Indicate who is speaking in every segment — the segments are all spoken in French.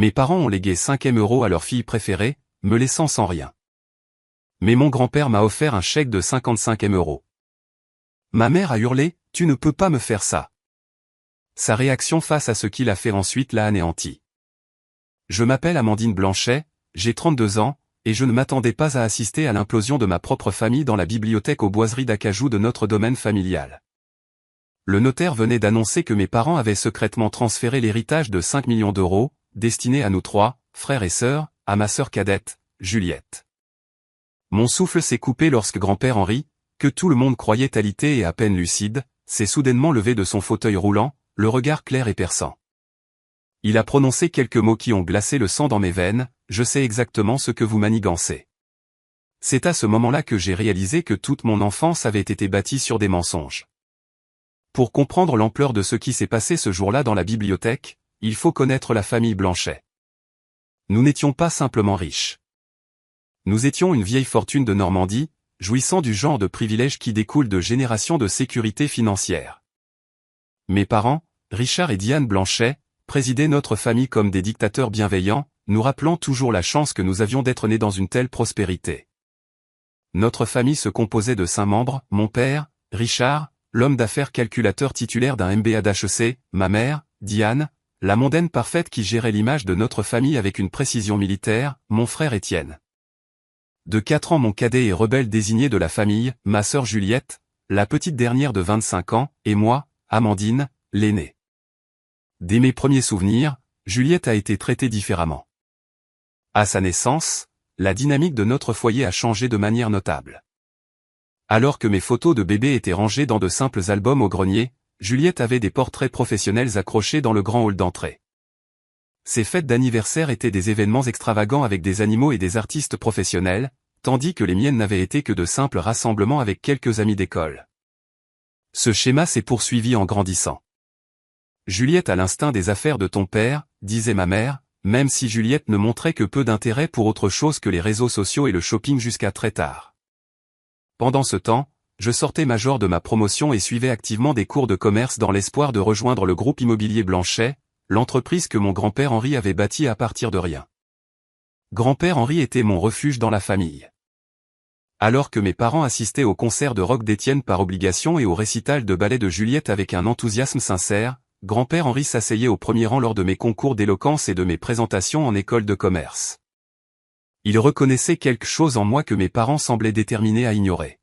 Speaker 1: Mes parents ont légué 5 € à leur fille préférée, me laissant sans rien. Mais mon grand-père m'a offert un chèque de 55 €. Ma mère a hurlé, « Tu ne peux pas me faire ça !» Sa réaction face à ce qu'il a fait ensuite l'a anéanti. Je m'appelle Amandine Blanchet, j'ai 32 ans, et je ne m'attendais pas à assister à l'implosion de ma propre famille dans la bibliothèque aux boiseries d'Acajou de notre domaine familial. Le notaire venait d'annoncer que mes parents avaient secrètement transféré l'héritage de 5 millions d'euros, destiné à nous trois, frères et sœurs, à ma sœur cadette, Juliette. Mon souffle s'est coupé lorsque grand-père Henri, que tout le monde croyait alité et à peine lucide, s'est soudainement levé de son fauteuil roulant, le regard clair et perçant. Il a prononcé quelques mots qui ont glacé le sang dans mes veines, « Je sais exactement ce que vous manigancez ». C'est à ce moment-là que j'ai réalisé que toute mon enfance avait été bâtie sur des mensonges. Pour comprendre l'ampleur de ce qui s'est passé ce jour-là dans la bibliothèque, il faut connaître la famille Blanchet. Nous n'étions pas simplement riches. Nous étions une vieille fortune de Normandie, jouissant du genre de privilèges qui découlent de générations de sécurité financière. Mes parents, Richard et Diane Blanchet, présidaient notre famille comme des dictateurs bienveillants, nous rappelant toujours la chance que nous avions d'être nés dans une telle prospérité. Notre famille se composait de 5 membres, mon père, Richard, l'homme d'affaires calculateur titulaire d'un MBA d'HEC, ma mère, Diane, la mondaine parfaite qui gérait l'image de notre famille avec une précision militaire, mon frère Étienne. De 4 ans mon cadet et rebelle désigné de la famille, ma sœur Juliette, la petite dernière de 25 ans, et moi, Amandine, l'aînée. Dès mes premiers souvenirs, Juliette a été traitée différemment. À sa naissance, la dynamique de notre foyer a changé de manière notable. Alors que mes photos de bébé étaient rangées dans de simples albums au grenier, Juliette avait des portraits professionnels accrochés dans le grand hall d'entrée. Ses fêtes d'anniversaire étaient des événements extravagants avec des animaux et des artistes professionnels, tandis que les miennes n'avaient été que de simples rassemblements avec quelques amis d'école. Ce schéma s'est poursuivi en grandissant. Juliette a l'instinct des affaires de ton père, disait ma mère, même si Juliette ne montrait que peu d'intérêt pour autre chose que les réseaux sociaux et le shopping jusqu'à très tard. Pendant ce temps, je sortais major de ma promotion et suivais activement des cours de commerce dans l'espoir de rejoindre le groupe immobilier Blanchet, l'entreprise que mon grand-père Henri avait bâtie à partir de rien. Grand-père Henri était mon refuge dans la famille. Alors que mes parents assistaient au concert de rock d'Étienne par obligation et au récital de ballet de Juliette avec un enthousiasme sincère, grand-père Henri s'asseyait au premier rang lors de mes concours d'éloquence et de mes présentations en école de commerce. Il reconnaissait quelque chose en moi que mes parents semblaient déterminés à ignorer.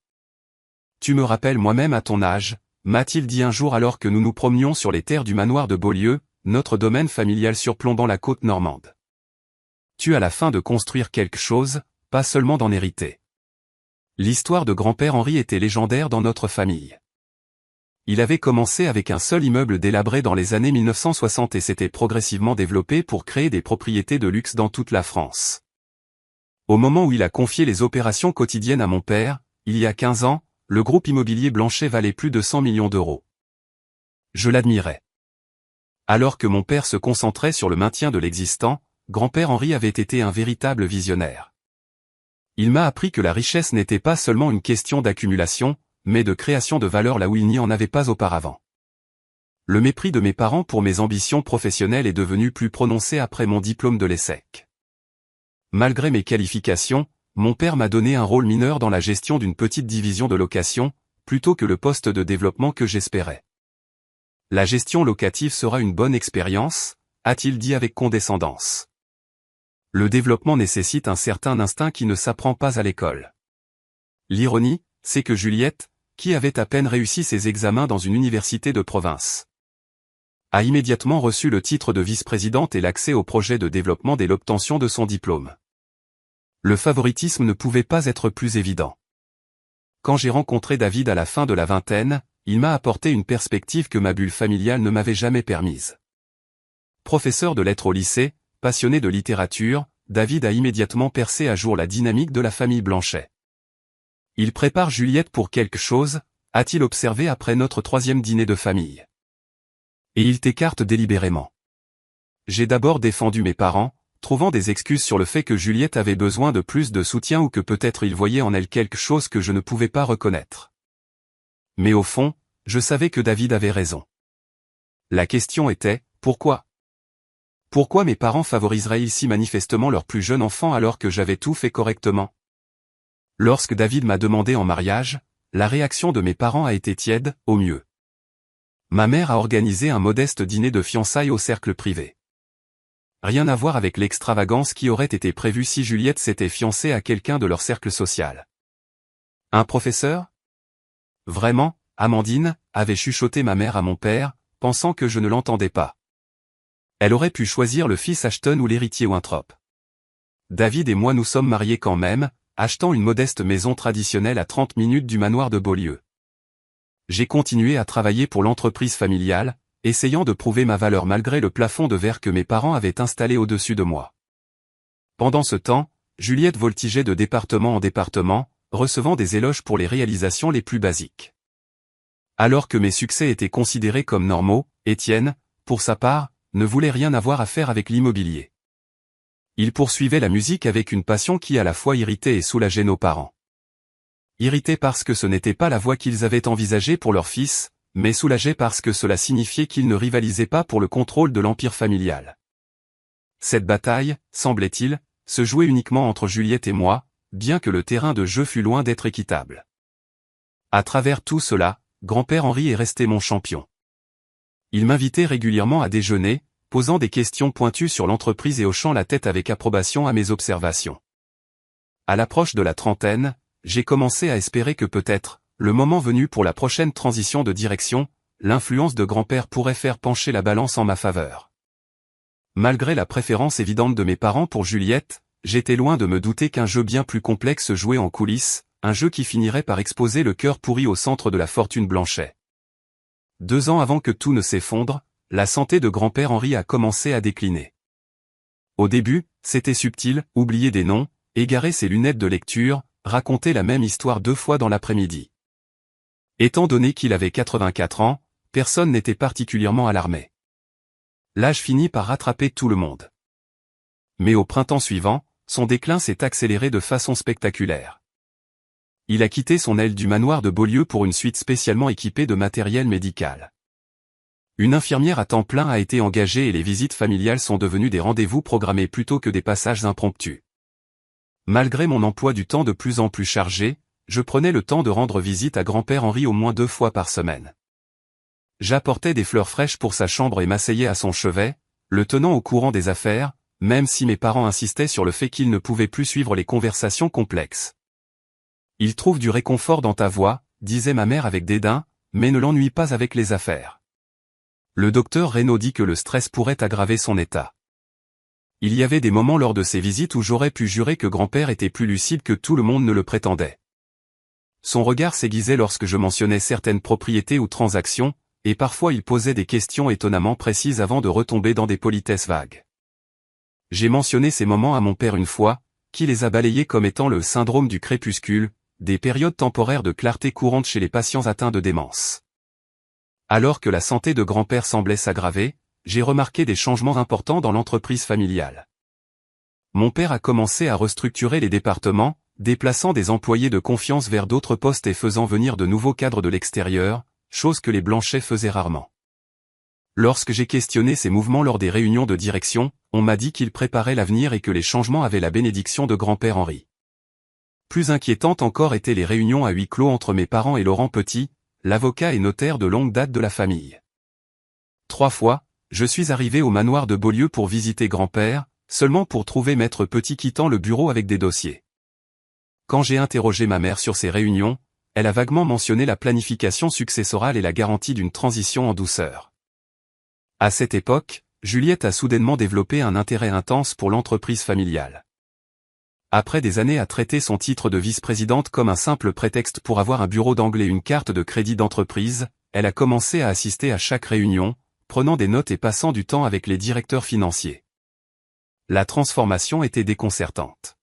Speaker 1: « Tu me rappelles moi-même à ton âge », m'a-t-il dit un jour alors que nous nous promenions sur les terres du manoir de Beaulieu, notre domaine familial surplombant la côte normande. « Tu as la fin de construire quelque chose, pas seulement d'en hériter. » L'histoire de grand-père Henri était légendaire dans notre famille. Il avait commencé avec un seul immeuble délabré dans les années 1960 et s'était progressivement développé pour créer des propriétés de luxe dans toute la France. Au moment où il a confié les opérations quotidiennes à mon père, il y a 15 ans, le groupe immobilier Blanchet valait plus de 100 millions d'euros. Je l'admirais. Alors que mon père se concentrait sur le maintien de l'existant, grand-père Henri avait été un véritable visionnaire. Il m'a appris que la richesse n'était pas seulement une question d'accumulation, mais de création de valeur là où il n'y en avait pas auparavant. Le mépris de mes parents pour mes ambitions professionnelles est devenu plus prononcé après mon diplôme de l'ESSEC. Malgré mes qualifications, mon père m'a donné un rôle mineur dans la gestion d'une petite division de location, plutôt que le poste de développement que j'espérais. La gestion locative sera une bonne expérience, a-t-il dit avec condescendance. Le développement nécessite un certain instinct qui ne s'apprend pas à l'école. L'ironie, c'est que Juliette, qui avait à peine réussi ses examens dans une université de province, a immédiatement reçu le titre de vice-présidente et l'accès au projet de développement dès l'obtention de son diplôme. Le favoritisme ne pouvait pas être plus évident. Quand j'ai rencontré David à la fin de la vingtaine, il m'a apporté une perspective que ma bulle familiale ne m'avait jamais permise. Professeur de lettres au lycée, passionné de littérature, David a immédiatement percé à jour la dynamique de la famille Blanchet. Il prépare Juliette pour quelque chose, a-t-il observé après notre 3e dîner de famille. Et il t'écarte délibérément. J'ai d'abord défendu mes parents, trouvant des excuses sur le fait que Juliette avait besoin de plus de soutien ou que peut-être il voyait en elle quelque chose que je ne pouvais pas reconnaître. Mais au fond, je savais que David avait raison. La question était, pourquoi ? Pourquoi mes parents favoriseraient-ils si manifestement leur plus jeune enfant alors que j'avais tout fait correctement? Lorsque David m'a demandé en mariage, la réaction de mes parents a été tiède, au mieux. Ma mère a organisé un modeste dîner de fiançailles au cercle privé. Rien à voir avec l'extravagance qui aurait été prévue si Juliette s'était fiancée à quelqu'un de leur cercle social. Un professeur? Vraiment, Amandine, avait chuchoté ma mère à mon père, pensant que je ne l'entendais pas. Elle aurait pu choisir le fils Ashton ou l'héritier Winthrop. David et moi nous sommes mariés quand même, achetant une modeste maison traditionnelle à 30 minutes du manoir de Beaulieu. J'ai continué à travailler pour l'entreprise familiale, essayant de prouver ma valeur malgré le plafond de verre que mes parents avaient installé au-dessus de moi. Pendant ce temps, Juliette voltigeait de département en département, recevant des éloges pour les réalisations les plus basiques. Alors que mes succès étaient considérés comme normaux, Étienne, pour sa part, ne voulait rien avoir à faire avec l'immobilier. Il poursuivait la musique avec une passion qui à la fois irritait et soulageait nos parents. Irrités parce que ce n'était pas la voie qu'ils avaient envisagée pour leur fils, mais soulagés parce que cela signifiait qu'ils ne rivalisaient pas pour le contrôle de l'empire familial. Cette bataille, semblait-il, se jouait uniquement entre Juliette et moi, bien que le terrain de jeu fût loin d'être équitable. À travers tout cela, grand-père Henri est resté mon champion. Il m'invitait régulièrement à déjeuner, posant des questions pointues sur l'entreprise et hochant la tête avec approbation à mes observations. À l'approche de la trentaine, j'ai commencé à espérer que peut-être, le moment venu pour la prochaine transition de direction, l'influence de grand-père pourrait faire pencher la balance en ma faveur. Malgré la préférence évidente de mes parents pour Juliette, j'étais loin de me douter qu'un jeu bien plus complexe se jouait en coulisses, un jeu qui finirait par exposer le cœur pourri au centre de la fortune Blanchet. 2 ans avant que tout ne s'effondre, la santé de grand-père Henri a commencé à décliner. Au début, c'était subtil, oublier des noms, égarer ses lunettes de lecture, raconter la même histoire 2 fois dans l'après-midi. Étant donné qu'il avait 84 ans, personne n'était particulièrement alarmé. L'âge finit par rattraper tout le monde. Mais au printemps suivant, son déclin s'est accéléré de façon spectaculaire. Il a quitté son aile du manoir de Beaulieu pour une suite spécialement équipée de matériel médical. Une infirmière à temps plein a été engagée et les visites familiales sont devenues des rendez-vous programmés plutôt que des passages impromptus. Malgré mon emploi du temps de plus en plus chargé, je prenais le temps de rendre visite à grand-père Henri au moins 2 fois par semaine. J'apportais des fleurs fraîches pour sa chambre et m'asseyais à son chevet, le tenant au courant des affaires, même si mes parents insistaient sur le fait qu'ils ne pouvaient plus suivre les conversations complexes. « Il trouve du réconfort dans ta voix », disait ma mère avec dédain, mais ne l'ennuie pas avec les affaires. Le docteur Reynaud dit que le stress pourrait aggraver son état. Il y avait des moments lors de ces visites où j'aurais pu jurer que grand-père était plus lucide que tout le monde ne le prétendait. Son regard s'aiguisait lorsque je mentionnais certaines propriétés ou transactions, et parfois il posait des questions étonnamment précises avant de retomber dans des politesses vagues. J'ai mentionné ces moments à mon père une fois, qui les a balayés comme étant le syndrome du crépuscule, des périodes temporaires de clarté courantes chez les patients atteints de démence. Alors que la santé de grand-père semblait s'aggraver, j'ai remarqué des changements importants dans l'entreprise familiale. Mon père a commencé à restructurer les départements, déplaçant des employés de confiance vers d'autres postes et faisant venir de nouveaux cadres de l'extérieur, chose que les Blanchet faisaient rarement. Lorsque j'ai questionné ces mouvements lors des réunions de direction, on m'a dit qu'il préparait l'avenir et que les changements avaient la bénédiction de grand-père Henri. Plus inquiétantes encore étaient les réunions à huis clos entre mes parents et Laurent Petit, l'avocat et notaire de longue date de la famille. 3 fois, je suis arrivé au manoir de Beaulieu pour visiter grand-père, seulement pour trouver maître Petit quittant le bureau avec des dossiers. Quand j'ai interrogé ma mère sur ces réunions, elle a vaguement mentionné la planification successorale et la garantie d'une transition en douceur. À cette époque, Juliette a soudainement développé un intérêt intense pour l'entreprise familiale. Après des années à traiter son titre de vice-présidente comme un simple prétexte pour avoir un bureau d'anglais et une carte de crédit d'entreprise, elle a commencé à assister à chaque réunion, prenant des notes et passant du temps avec les directeurs financiers. La transformation était déconcertante.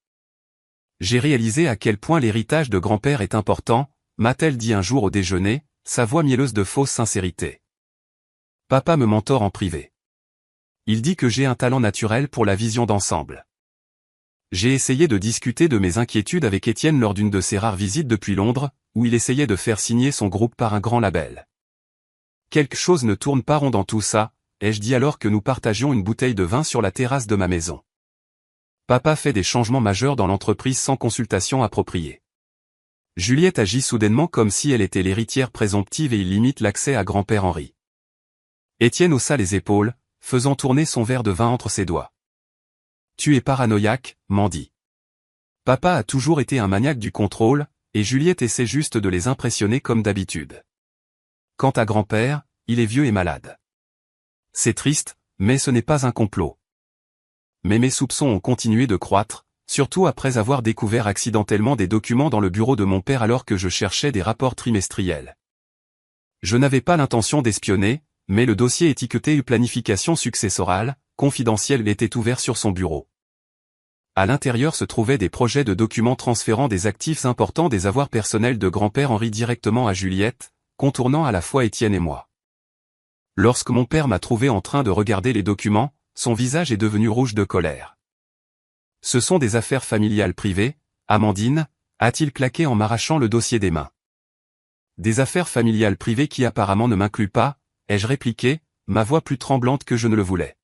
Speaker 1: J'ai réalisé à quel point l'héritage de grand-père est important, m'a-t-elle dit un jour au déjeuner, sa voix mielleuse de fausse sincérité. Papa me mentore en privé. Il dit que j'ai un talent naturel pour la vision d'ensemble. J'ai essayé de discuter de mes inquiétudes avec Étienne lors d'une de ses rares visites depuis Londres, où il essayait de faire signer son groupe par un grand label. Quelque chose ne tourne pas rond dans tout ça, ai-je dit alors que nous partagions une bouteille de vin sur la terrasse de ma maison. Papa fait des changements majeurs dans l'entreprise sans consultation appropriée. Juliette agit soudainement comme si elle était l'héritière présomptive et il limite l'accès à grand-père Henri. Étienne haussa les épaules, faisant tourner son verre de vin entre ses doigts. Tu es paranoïaque, Mandy. Papa a toujours été un maniaque du contrôle, et Juliette essaie juste de les impressionner comme d'habitude. Quant à grand-père, il est vieux et malade. C'est triste, mais ce n'est pas un complot. Mais mes soupçons ont continué de croître, surtout après avoir découvert accidentellement des documents dans le bureau de mon père alors que je cherchais des rapports trimestriels. Je n'avais pas l'intention d'espionner, mais le dossier étiqueté planification successorale, confidentiel était ouvert sur son bureau. À l'intérieur se trouvaient des projets de documents transférant des actifs importants des avoirs personnels de grand-père Henri directement à Juliette, contournant à la fois Étienne et moi. Lorsque mon père m'a trouvé en train de regarder les documents, son visage est devenu rouge de colère. Ce sont des affaires familiales privées, Amandine, a-t-il claqué en m'arrachant le dossier des mains. Des affaires familiales privées qui apparemment ne m'incluent pas, ai-je répliqué, ma voix plus tremblante que je ne le voulais.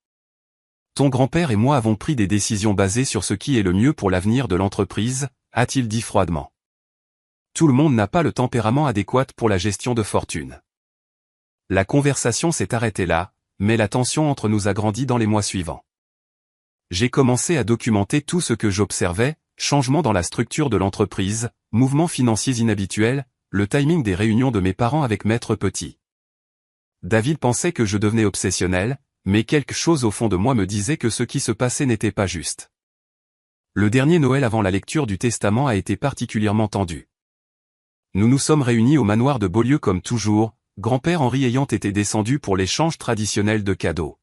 Speaker 1: Ton grand-père et moi avons pris des décisions basées sur ce qui est le mieux pour l'avenir de l'entreprise, a-t-il dit froidement. Tout le monde n'a pas le tempérament adéquat pour la gestion de fortune. La conversation s'est arrêtée là, mais la tension entre nous a grandi dans les mois suivants. J'ai commencé à documenter tout ce que j'observais, changements dans la structure de l'entreprise, mouvements financiers inhabituels, le timing des réunions de mes parents avec Maître Petit. David pensait que je devenais obsessionnel, mais quelque chose au fond de moi me disait que ce qui se passait n'était pas juste. Le dernier Noël avant la lecture du testament a été particulièrement tendu. Nous nous sommes réunis au manoir de Beaulieu comme toujours, grand-père Henri ayant été descendu pour l'échange traditionnel de cadeaux.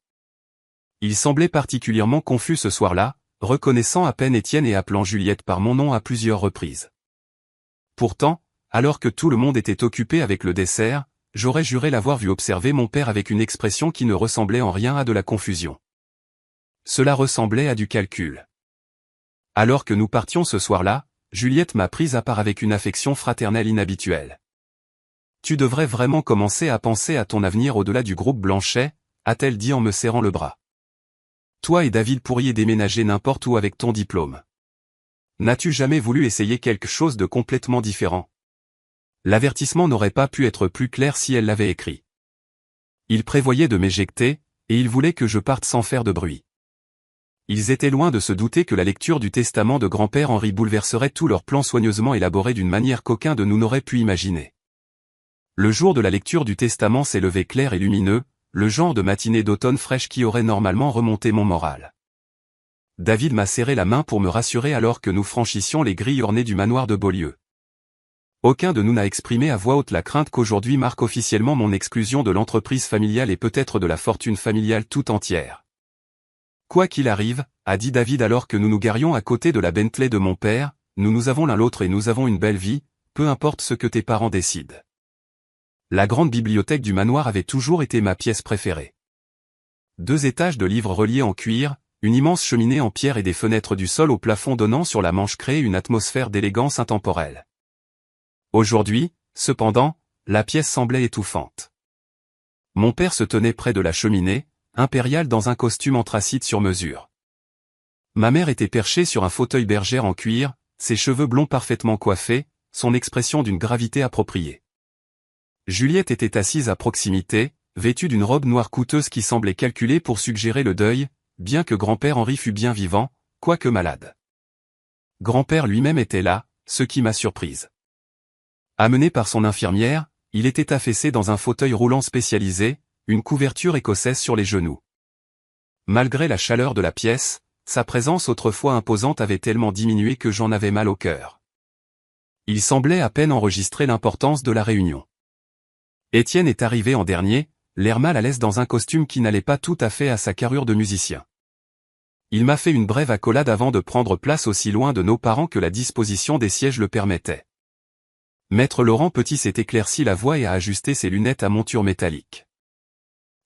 Speaker 1: Il semblait particulièrement confus ce soir-là, reconnaissant à peine Étienne et appelant Juliette par mon nom à plusieurs reprises. Pourtant, alors que tout le monde était occupé avec le dessert, j'aurais juré l'avoir vu observer mon père avec une expression qui ne ressemblait en rien à de la confusion. Cela ressemblait à du calcul. Alors que nous partions ce soir-là, Juliette m'a prise à part avec une affection fraternelle inhabituelle. Tu devrais vraiment commencer à penser à ton avenir au-delà du groupe Blanchet, a-t-elle dit en me serrant le bras. Toi et David pourriez déménager n'importe où avec ton diplôme. N'as-tu jamais voulu essayer quelque chose de complètement différent? L'avertissement n'aurait pas pu être plus clair si elle l'avait écrit. Il prévoyait de m'éjecter, et il voulait que je parte sans faire de bruit. Ils étaient loin de se douter que la lecture du testament de grand-père Henri bouleverserait tous leurs plans soigneusement élaborés d'une manière qu'aucun de nous n'aurait pu imaginer. Le jour de la lecture du testament s'est levé clair et lumineux, le genre de matinée d'automne fraîche qui aurait normalement remonté mon moral. David m'a serré la main pour me rassurer alors que nous franchissions les grilles ornées du manoir de Beaulieu. Aucun de nous n'a exprimé à voix haute la crainte qu'aujourd'hui marque officiellement mon exclusion de l'entreprise familiale et peut-être de la fortune familiale tout entière. Quoi qu'il arrive, a dit David alors que nous nous garions à côté de la Bentley de mon père, nous avons l'un l'autre et nous avons une belle vie, peu importe ce que tes parents décident. La grande bibliothèque du manoir avait toujours été ma pièce préférée. 2 étages de livres reliés en cuir, une immense cheminée en pierre et des fenêtres du sol au plafond donnant sur la Manche créaient une atmosphère d'élégance intemporelle. Aujourd'hui, cependant, la pièce semblait étouffante. Mon père se tenait près de la cheminée, impérial dans un costume anthracite sur mesure. Ma mère était perchée sur un fauteuil bergère en cuir, ses cheveux blonds parfaitement coiffés, son expression d'une gravité appropriée. Juliette était assise à proximité, vêtue d'une robe noire coûteuse qui semblait calculée pour suggérer le deuil, bien que grand-père Henri fût bien vivant, quoique malade. Grand-père lui-même était là, ce qui m'a surprise. Amené par son infirmière, il était affaissé dans un fauteuil roulant spécialisé, une couverture écossaise sur les genoux. Malgré la chaleur de la pièce, sa présence autrefois imposante avait tellement diminué que j'en avais mal au cœur. Il semblait à peine enregistrer l'importance de la réunion. Étienne est arrivé en dernier, l'air mal à l'aise dans un costume qui n'allait pas tout à fait à sa carrure de musicien. Il m'a fait une brève accolade avant de prendre place aussi loin de nos parents que la disposition des sièges le permettait. Maître Laurent Petit s'est éclairci la voix et a ajusté ses lunettes à monture métallique.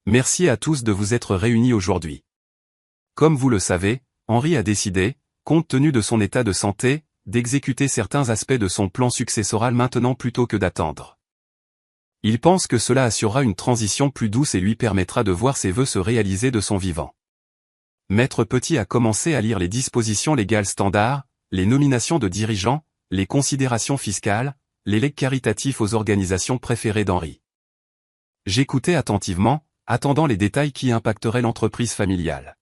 Speaker 1: Merci à tous de vous être réunis aujourd'hui. Comme vous le savez, Henri a décidé, compte tenu de son état de santé, d'exécuter certains aspects de son plan successoral maintenant plutôt que d'attendre. Il pense que cela assurera une transition plus douce et lui permettra de voir ses vœux se réaliser de son vivant. Maître Petit a commencé à lire les dispositions légales standards, les nominations de dirigeants, les considérations fiscales, les legs caritatifs aux organisations préférées d'Henri. J'écoutais attentivement, attendant les détails qui impacteraient l'entreprise familiale.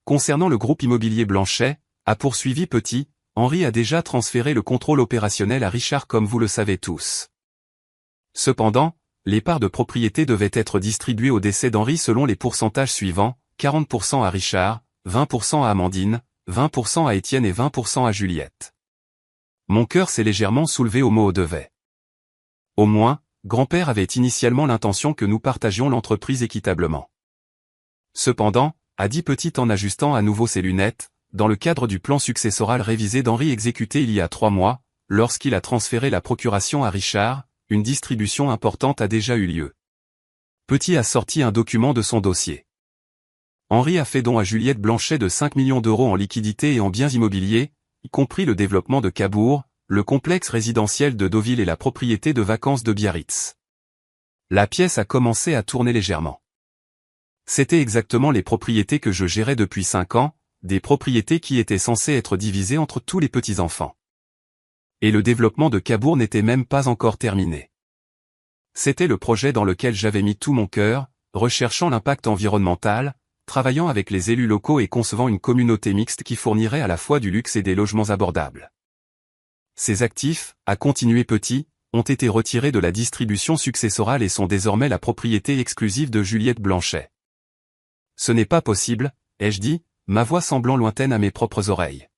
Speaker 1: Concernant le groupe immobilier Blanchet, a poursuivi Petit, Henri a déjà transféré le contrôle opérationnel à Richard comme vous le savez tous. Cependant, les parts de propriété devaient être distribuées au décès d'Henri selon les pourcentages suivants, 40% à Richard, 20% à Amandine, 20% à Étienne et 20% à Juliette. Mon cœur s'est légèrement soulevé au mot devait. Au moins, grand-père avait initialement l'intention que nous partagions l'entreprise équitablement. Cependant, a dit Petit en ajustant à nouveau ses lunettes, dans le cadre du plan successoral révisé d'Henri exécuté il y a 3 mois, lorsqu'il a transféré la procuration à Richard, une distribution importante a déjà eu lieu. Petit a sorti un document de son dossier. Henri a fait don à Juliette Blanchet de 5 millions d'euros en liquidités et en biens immobiliers, y compris le développement de Cabourg, le complexe résidentiel de Deauville et la propriété de vacances de Biarritz. La pièce a commencé à tourner légèrement. C'était exactement les propriétés que je gérais depuis 5 ans, des propriétés qui étaient censées être divisées entre tous les petits-enfants. Et le développement de Cabourg n'était même pas encore terminé. C'était le projet dans lequel j'avais mis tout mon cœur, recherchant l'impact environnemental, travaillant avec les élus locaux et concevant une communauté mixte qui fournirait à la fois du luxe et des logements abordables. Ces actifs, a continué Petit, ont été retirés de la distribution successorale et sont désormais la propriété exclusive de Juliette Blanchet. Ce n'est pas possible, ai-je dit, ma voix semblant lointaine à mes propres oreilles.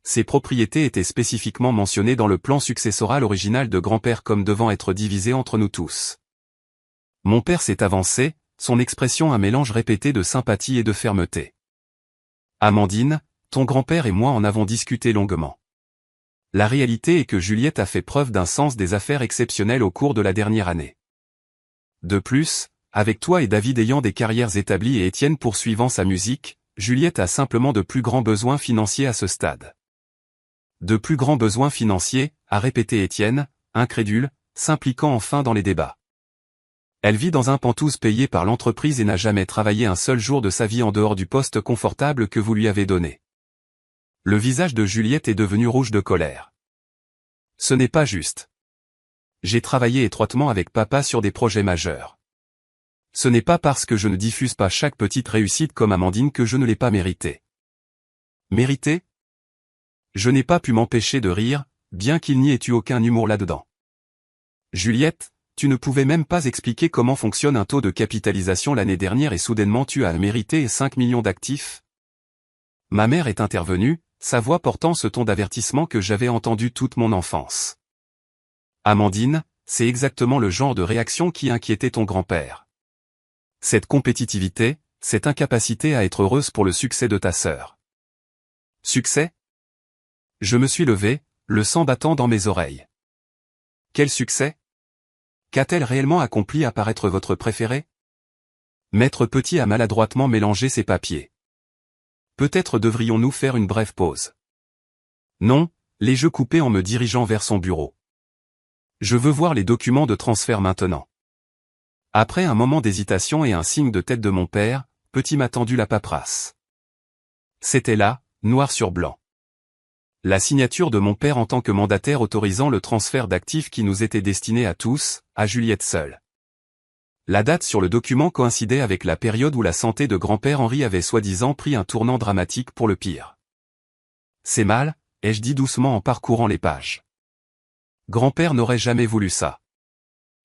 Speaker 1: Ces propriétés étaient spécifiquement mentionnées dans le plan successoral original de grand-père comme devant être divisées entre nous tous. Mon père s'est avancé, son expression un mélange répété de sympathie et de fermeté. Amandine, ton grand-père et moi en avons discuté longuement. La réalité est que Juliette a fait preuve d'un sens des affaires exceptionnel au cours de la dernière année. De plus, avec toi et David ayant des carrières établies et Étienne poursuivant sa musique, Juliette a simplement de plus grands besoins financiers à ce stade. De plus grands besoins financiers, a répété Étienne, incrédule, s'impliquant enfin dans les débats. Elle vit dans un pantouse payé par l'entreprise et n'a jamais travaillé un seul jour de sa vie en dehors du poste confortable que vous lui avez donné. Le visage de Juliette est devenu rouge de colère. Ce n'est pas juste. J'ai travaillé étroitement avec papa sur des projets majeurs. Ce n'est pas parce que je ne diffuse pas chaque petite réussite comme Amandine que je ne l'ai pas mérité. Mérité ? Je n'ai pas pu m'empêcher de rire, bien qu'il n'y ait eu aucun humour là-dedans. Juliette, tu ne pouvais même pas expliquer comment fonctionne un taux de capitalisation l'année dernière et soudainement tu as mérité 5 millions d'actifs ? Ma mère est intervenue, sa voix portant ce ton d'avertissement que j'avais entendu toute mon enfance. Amandine, c'est exactement le genre de réaction qui inquiétait ton grand-père. Cette compétitivité, cette incapacité à être heureuse pour le succès de ta sœur. Succès ? Je me suis levé, le sang battant dans mes oreilles. Quel succès ? Qu'a-t-elle réellement accompli à paraître votre préféré ? Maître Petit a maladroitement mélangé ses papiers. Peut-être devrions-nous faire une brève pause. Non, les jeux coupés en me dirigeant vers son bureau. Je veux voir les documents de transfert maintenant. Après un moment d'hésitation et un signe de tête de mon père, Petit m'a tendu la paperasse. C'était là, noir sur blanc. La signature de mon père en tant que mandataire autorisant le transfert d'actifs qui nous était destiné à tous, à Juliette seule. La date sur le document coïncidait avec la période où la santé de grand-père Henri avait soi-disant pris un tournant dramatique pour le pire. C'est mal, ai-je dit doucement en parcourant les pages. Grand-père n'aurait jamais voulu ça.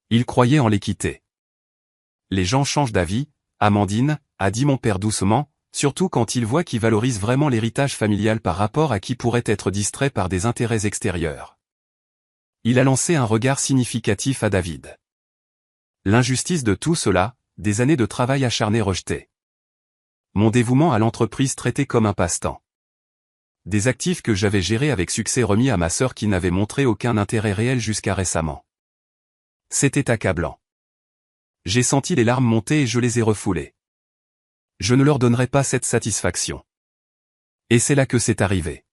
Speaker 1: Il croyait en l'équité. Les gens changent d'avis, Amandine, a dit mon père doucement, surtout quand il voit qui valorise vraiment l'héritage familial par rapport à qui pourrait être distrait par des intérêts extérieurs. Il a lancé un regard significatif à David. L'injustice de tout cela, des années de travail acharné rejetées. Mon dévouement à l'entreprise traité comme un passe-temps. Des actifs que j'avais gérés avec succès remis à ma sœur qui n'avait montré aucun intérêt réel jusqu'à récemment. C'était accablant. J'ai senti les larmes monter et je les ai refoulées. Je ne leur donnerai pas cette satisfaction. Et c'est là que c'est arrivé.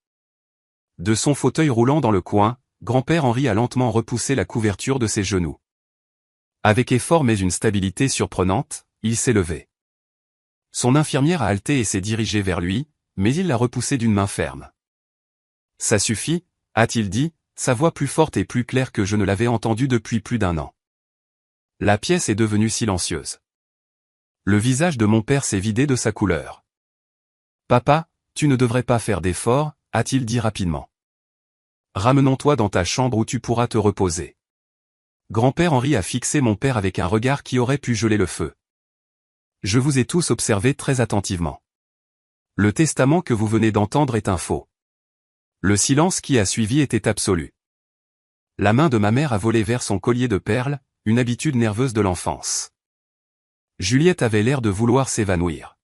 Speaker 1: De son fauteuil roulant dans le coin, grand-père Henri a lentement repoussé la couverture de ses genoux. Avec effort mais une stabilité surprenante, il s'est levé. Son infirmière a halté et s'est dirigée vers lui, mais il l'a repoussé d'une main ferme. « Ça suffit » a-t-il dit, sa voix plus forte et plus claire que je ne l'avais entendue depuis plus d'1 an. La pièce est devenue silencieuse. Le visage de mon père s'est vidé de sa couleur. « Papa, tu ne devrais pas faire d'efforts » a-t-il dit rapidement. « Ramenons-toi dans ta chambre où tu pourras te reposer. » Grand-père Henri a fixé mon père avec un regard qui aurait pu geler le feu. Je vous ai tous observé très attentivement. Le testament que vous venez d'entendre est un faux. Le silence qui a suivi était absolu. La main de ma mère a volé vers son collier de perles, une habitude nerveuse de l'enfance. Juliette avait l'air de vouloir s'évanouir.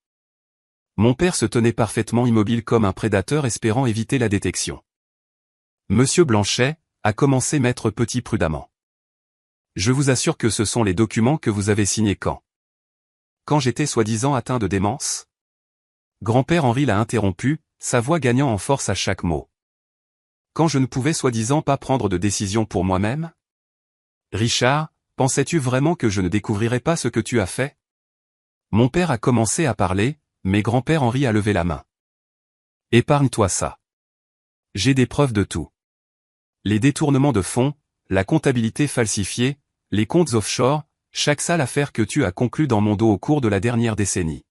Speaker 1: Mon père se tenait parfaitement immobile comme un prédateur espérant éviter la détection. Monsieur Blanchet, a commencé maître Petit prudemment. Je vous assure que ce sont les documents que vous avez signés quand j'étais soi-disant atteint de démence. Grand-père Henri l'a interrompu, sa voix gagnant en force à chaque mot. Quand je ne pouvais soi-disant pas prendre de décision pour moi-même? Richard, pensais-tu vraiment que je ne découvrirais pas ce que tu as fait? Mon père a commencé à parler, mais grand-père Henri a levé la main. Épargne-toi ça. J'ai des preuves de tout. Les détournements de fonds, la comptabilité falsifiée, les comptes offshore, chaque sale affaire que tu as conclue dans mon dos au cours de la dernière décennie.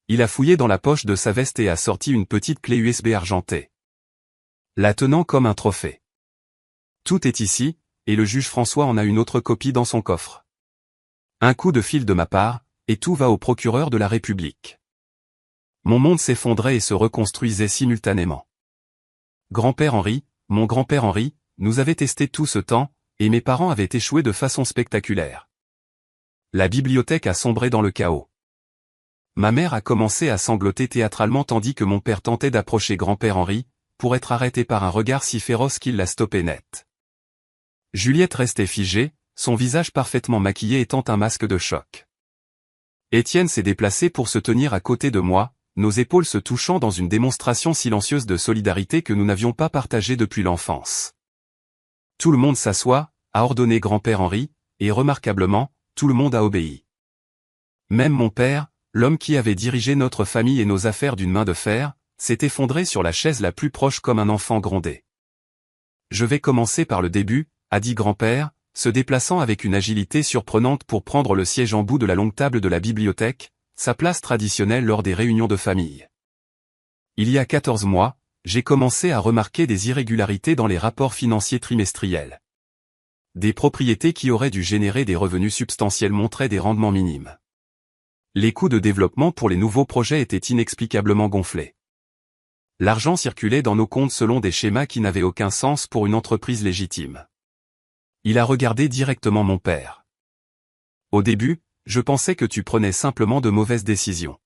Speaker 1: Il a fouillé dans la poche de sa veste et a sorti une petite clé USB argentée, la tenant comme un trophée. Tout est ici, et le juge François en a une autre copie dans son coffre. Un coup de fil de ma part, et tout va au procureur de la République. Mon monde s'effondrait et se reconstruisait simultanément. Grand-père Henri, mon grand-père Henri, nous avait testé tout ce temps, et mes parents avaient échoué de façon spectaculaire. La bibliothèque a sombré dans le chaos. Ma mère a commencé à sangloter théâtralement tandis que mon père tentait d'approcher grand-père Henri, pour être arrêté par un regard si féroce qu'il l'a stoppé net. Juliette restait figée, son visage parfaitement maquillé étant un masque de choc. Étienne s'est déplacé pour se tenir à côté de moi, nos épaules se touchant dans une démonstration silencieuse de solidarité que nous n'avions pas partagée depuis l'enfance. Tout le monde s'assoit, a ordonné grand-père Henri, et remarquablement, tout le monde a obéi. Même mon père, l'homme qui avait dirigé notre famille et nos affaires d'une main de fer, s'est effondré sur la chaise la plus proche comme un enfant grondé. Je vais commencer par le début, a dit grand-père, se déplaçant avec une agilité surprenante pour prendre le siège en bout de la longue table de la bibliothèque, sa place traditionnelle lors des réunions de famille. Il y a 14 mois, j'ai commencé à remarquer des irrégularités dans les rapports financiers trimestriels. Des propriétés qui auraient dû générer des revenus substantiels montraient des rendements minimes. Les coûts de développement pour les nouveaux projets étaient inexplicablement gonflés. L'argent circulait dans nos comptes selon des schémas qui n'avaient aucun sens pour une entreprise légitime. Il a regardé directement mon père. Au début, je pensais que tu prenais simplement de mauvaises décisions.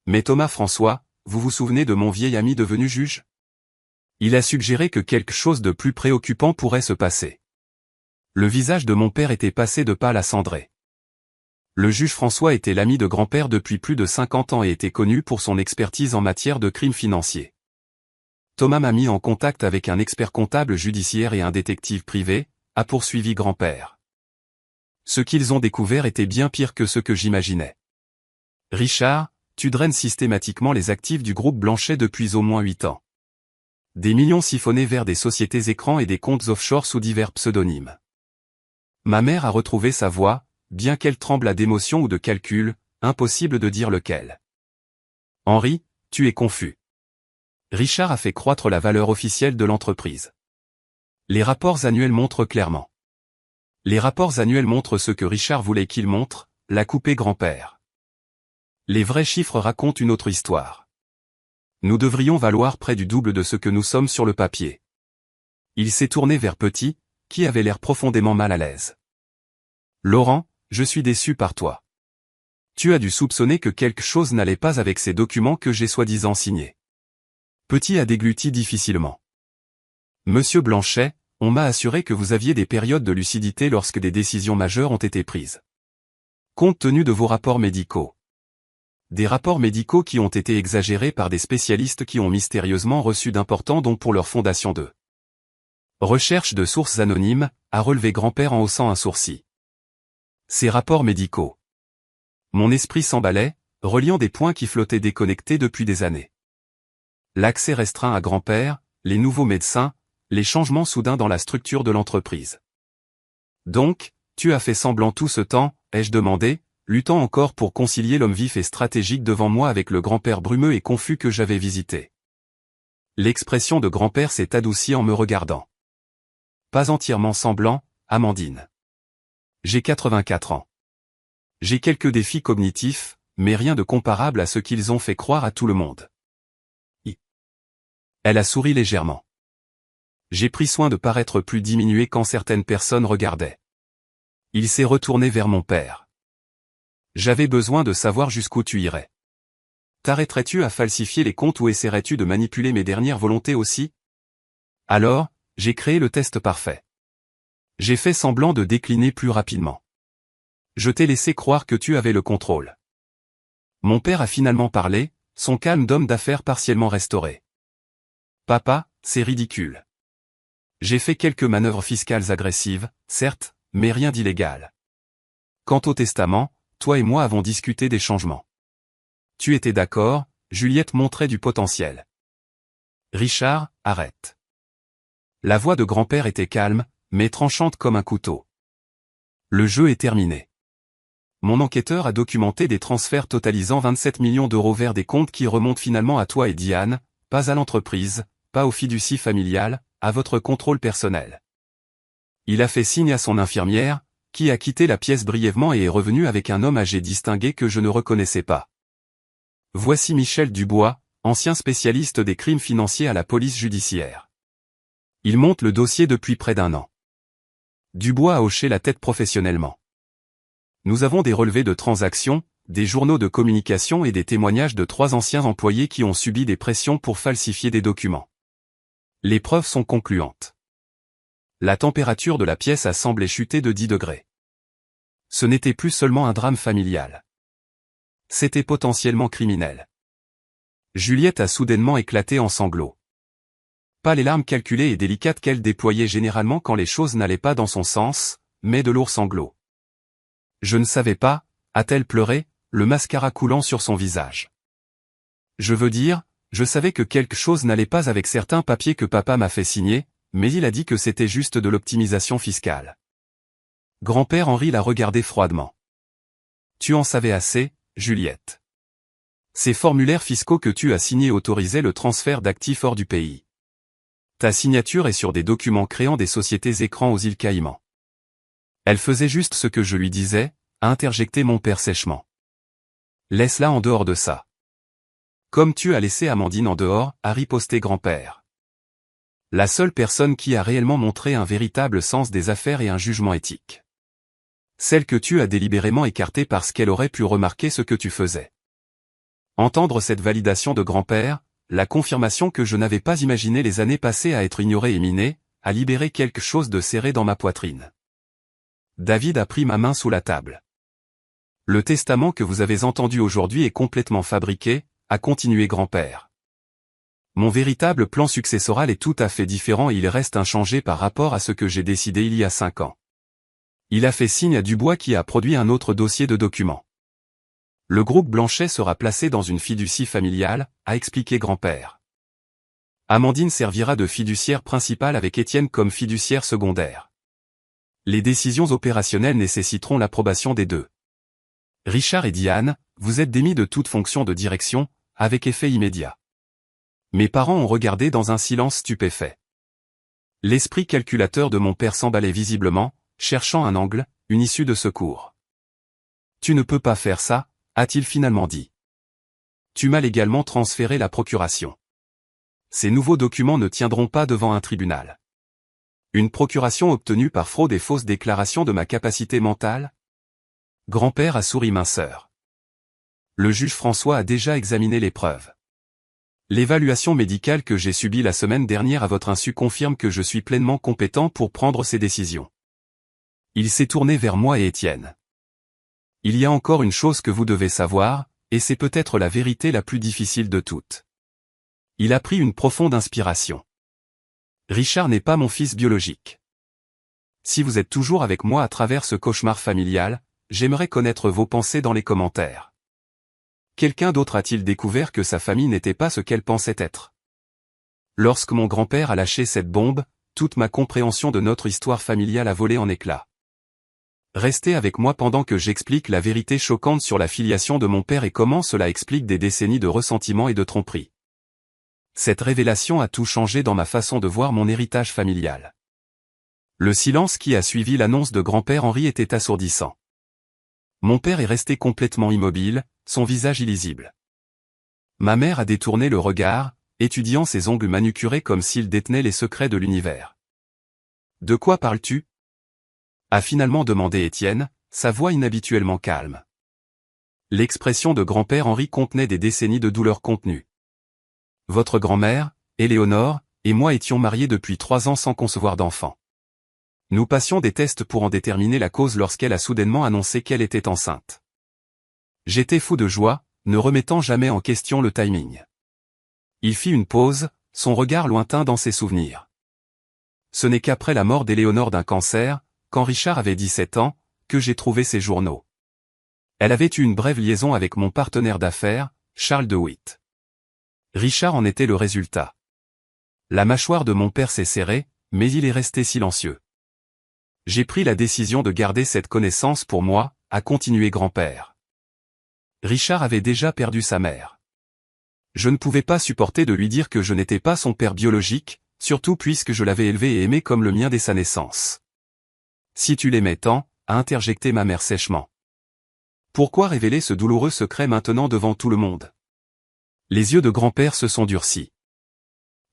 Speaker 1: Mais Thomas François, vous vous souvenez de mon vieil ami devenu juge? Il a suggéré que quelque chose de plus préoccupant pourrait se passer. Le visage de mon père était passé de pâle à cendré. Le juge François était l'ami de grand-père depuis plus de 50 ans et était connu pour son expertise en matière de crimes financiers. Thomas m'a mis en contact avec un expert comptable judiciaire et un détective privé, a poursuivi grand-père. Ce qu'ils ont découvert était bien pire que ce que j'imaginais. Richard, tu draines systématiquement les actifs du groupe Blanchet depuis au moins 8 ans. Des millions siphonnés vers des sociétés écrans et des comptes offshore sous divers pseudonymes. Ma mère a retrouvé sa voix, bien qu'elle tremble d'émotion ou de calcul, impossible de dire lequel. Henri, tu es confus. Richard a fait croître la valeur officielle de l'entreprise. Les rapports annuels montrent clairement. Les rapports annuels montrent ce que Richard voulait qu'ils montrent, l'a coupé grand-père. Les vrais chiffres racontent une autre histoire. Nous devrions valoir près du double de ce que nous sommes sur le papier. Il s'est tourné vers Petit, qui avait l'air profondément mal à l'aise. Laurent, je suis déçu par toi. Tu as dû soupçonner que quelque chose n'allait pas avec ces documents que j'ai soi-disant signés. Petit a dégluti difficilement. Monsieur Blanchet, on m'a assuré que vous aviez des périodes de lucidité lorsque des décisions majeures ont été prises. Compte tenu de vos rapports médicaux. Des rapports médicaux qui ont été exagérés par des spécialistes qui ont mystérieusement reçu d'importants dons pour leur fondation de recherche de sources anonymes, a relevé grand-père en haussant un sourcil. Ces rapports médicaux. Mon esprit s'emballait, reliant des points qui flottaient déconnectés depuis des années. L'accès restreint à grand-père, les nouveaux médecins, les changements soudains dans la structure de l'entreprise. Donc, tu as fait semblant tout ce temps, ai-je demandé, luttant encore pour concilier l'homme vif et stratégique devant moi avec le grand-père brumeux et confus que j'avais visité. L'expression de grand-père s'est adoucie en me regardant. Pas entièrement semblant, Amandine. J'ai 84 ans. J'ai quelques défis cognitifs, mais rien de comparable à ce qu'ils ont fait croire à tout le monde. Elle a souri légèrement. J'ai pris soin de paraître plus diminué quand certaines personnes regardaient. Il s'est retourné vers mon père. J'avais besoin de savoir jusqu'où tu irais. T'arrêterais-tu à falsifier les comptes ou essaierais-tu de manipuler mes dernières volontés aussi? Alors, j'ai créé le test parfait. J'ai fait semblant de décliner plus rapidement. Je t'ai laissé croire que tu avais le contrôle. Mon père a finalement parlé, son calme d'homme d'affaires partiellement restauré. Papa, c'est ridicule. J'ai fait quelques manœuvres fiscales agressives, certes, mais rien d'illégal. Quant au testament, toi et moi avons discuté des changements. Tu étais d'accord, Juliette montrait du potentiel. Richard, arrête. La voix de grand-père était calme, mais tranchante comme un couteau. Le jeu est terminé. Mon enquêteur a documenté des transferts totalisant 27 millions d'euros vers des comptes qui remontent finalement à toi et Diane, pas à l'entreprise, pas au fiducie familial, à votre contrôle personnel. Il a fait signe à son infirmière, qui a quitté la pièce brièvement et est revenu avec un homme âgé distingué que je ne reconnaissais pas. Voici Michel Dubois, ancien spécialiste des crimes financiers à la police judiciaire. Il monte le dossier depuis près d'1 an. Dubois a hoché la tête professionnellement. Nous avons des relevés de transactions, des journaux de communication et des témoignages de 3 anciens employés qui ont subi des pressions pour falsifier des documents. Les preuves sont concluantes. La température de la pièce a semblé chuter de 10 degrés. Ce n'était plus seulement un drame familial. C'était potentiellement criminel. Juliette a soudainement éclaté en sanglots. Pas les larmes calculées et délicates qu'elle déployait généralement quand les choses n'allaient pas dans son sens, mais de lourds sanglots. Je ne savais pas, a-t-elle pleuré, le mascara coulant sur son visage. Je veux dire, je savais que quelque chose n'allait pas avec certains papiers que papa m'a fait signer, mais il a dit que c'était juste de l'optimisation fiscale. Grand-père Henri l'a regardé froidement. Tu en savais assez, Juliette. Ces formulaires fiscaux que tu as signés autorisaient le transfert d'actifs hors du pays. Ta signature est sur des documents créant des sociétés écrans aux îles Caïmans. Elle faisait juste ce que je lui disais, a interjecté mon père sèchement. Laisse-la en dehors de ça. Comme tu as laissé Amandine en dehors, a riposté grand-père. La seule personne qui a réellement montré un véritable sens des affaires et un jugement éthique. Celle que tu as délibérément écartée parce qu'elle aurait pu remarquer ce que tu faisais. Entendre cette validation de grand-père, la confirmation que je n'avais pas imaginé les années passées à être ignoré et miné, a libéré quelque chose de serré dans ma poitrine. David a pris ma main sous la table. Le testament que vous avez entendu aujourd'hui est complètement fabriqué, a continué grand-père. Mon véritable plan successoral est tout à fait différent et il reste inchangé par rapport à ce que j'ai décidé il y a 5 ans. Il a fait signe à Dubois qui a produit un autre dossier de documents. Le groupe Blanchet sera placé dans une fiducie familiale, a expliqué grand-père. Amandine servira de fiduciaire principale avec Étienne comme fiduciaire secondaire. Les décisions opérationnelles nécessiteront l'approbation des deux. Richard et Diane, vous êtes démis de toute fonction de direction, avec effet immédiat. Mes parents ont regardé dans un silence stupéfait. L'esprit calculateur de mon père s'emballait visiblement, cherchant un angle, une issue de secours. Tu ne peux pas faire ça, a-t-il finalement dit. Tu m'as légalement transféré la procuration. Ces nouveaux documents ne tiendront pas devant un tribunal. Une procuration obtenue par fraude et fausse déclaration de ma capacité mentale? Grand-père a souri minceur. Le juge François a déjà examiné les preuves. L'évaluation médicale que j'ai subie la semaine dernière à votre insu confirme que je suis pleinement compétent pour prendre ces décisions. Il s'est tourné vers moi et Étienne. Il y a encore une chose que vous devez savoir, et c'est peut-être la vérité la plus difficile de toutes. Il a pris une profonde inspiration. Richard n'est pas mon fils biologique. Si vous êtes toujours avec moi à travers ce cauchemar familial, j'aimerais connaître vos pensées dans les commentaires. Quelqu'un d'autre a-t-il découvert que sa famille n'était pas ce qu'elle pensait être? Lorsque mon grand-père a lâché cette bombe, toute ma compréhension de notre histoire familiale a volé en éclats. Restez avec moi pendant que j'explique la vérité choquante sur la filiation de mon père et comment cela explique des décennies de ressentiment et de tromperie. Cette révélation a tout changé dans ma façon de voir mon héritage familial. Le silence qui a suivi l'annonce de grand-père Henri était assourdissant. Mon père est resté complètement immobile, son visage illisible. Ma mère a détourné le regard, étudiant ses ongles manucurés comme s'il détenait les secrets de l'univers. « De quoi parles-tu » a finalement demandé Étienne, sa voix inhabituellement calme. L'expression de grand-père Henri contenait des décennies de douleur contenue. Votre grand-mère, Éléonore, et moi étions mariés depuis 3 ans sans concevoir d'enfant. Nous passions des tests pour en déterminer la cause lorsqu'elle a soudainement annoncé qu'elle était enceinte. J'étais fou de joie, ne remettant jamais en question le timing. Il fit une pause, son regard lointain dans ses souvenirs. Ce n'est qu'après la mort d'Éléonore d'un cancer, quand Richard avait 17 ans, que j'ai trouvé ses journaux. Elle avait eu une brève liaison avec mon partenaire d'affaires, Charles de Witt. Richard en était le résultat. La mâchoire de mon père s'est serrée, mais il est resté silencieux. J'ai pris la décision de garder cette connaissance pour moi, a continué grand-père. Richard avait déjà perdu sa mère. Je ne pouvais pas supporter de lui dire que je n'étais pas son père biologique, surtout puisque je l'avais élevé et aimé comme le mien dès sa naissance. Si tu l'aimais tant, a interjecté ma mère sèchement. Pourquoi révéler ce douloureux secret maintenant devant tout le monde? Les yeux de grand-père se sont durcis.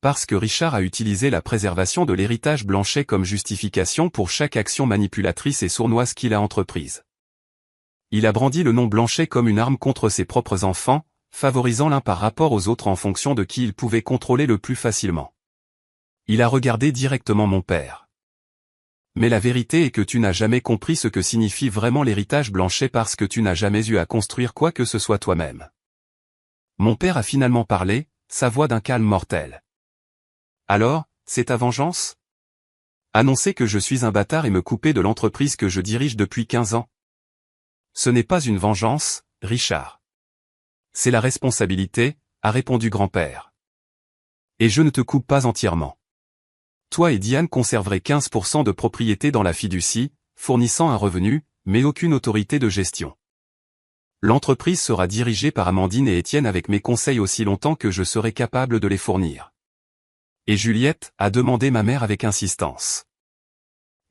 Speaker 1: Parce que Richard a utilisé la préservation de l'héritage Blanchet comme justification pour chaque action manipulatrice et sournoise qu'il a entreprise. Il a brandi le nom Blanchet comme une arme contre ses propres enfants, favorisant l'un par rapport aux autres en fonction de qui il pouvait contrôler le plus facilement. Il a regardé directement mon père. Mais la vérité est que tu n'as jamais compris ce que signifie vraiment l'héritage Blanchet parce que tu n'as jamais eu à construire quoi que ce soit toi-même. Mon père a finalement parlé, sa voix d'un calme mortel. Alors, c'est ta vengeance? Annoncer que je suis un bâtard et me couper de l'entreprise que je dirige depuis 15 ans? Ce n'est pas une vengeance, Richard. C'est la responsabilité, a répondu grand-père. Et je ne te coupe pas entièrement. Toi et Diane conserverez 15% de propriété dans la fiducie, fournissant un revenu, mais aucune autorité de gestion. L'entreprise sera dirigée par Amandine et Étienne avec mes conseils aussi longtemps que je serai capable de les fournir. Et Juliette, a demandé ma mère avec insistance.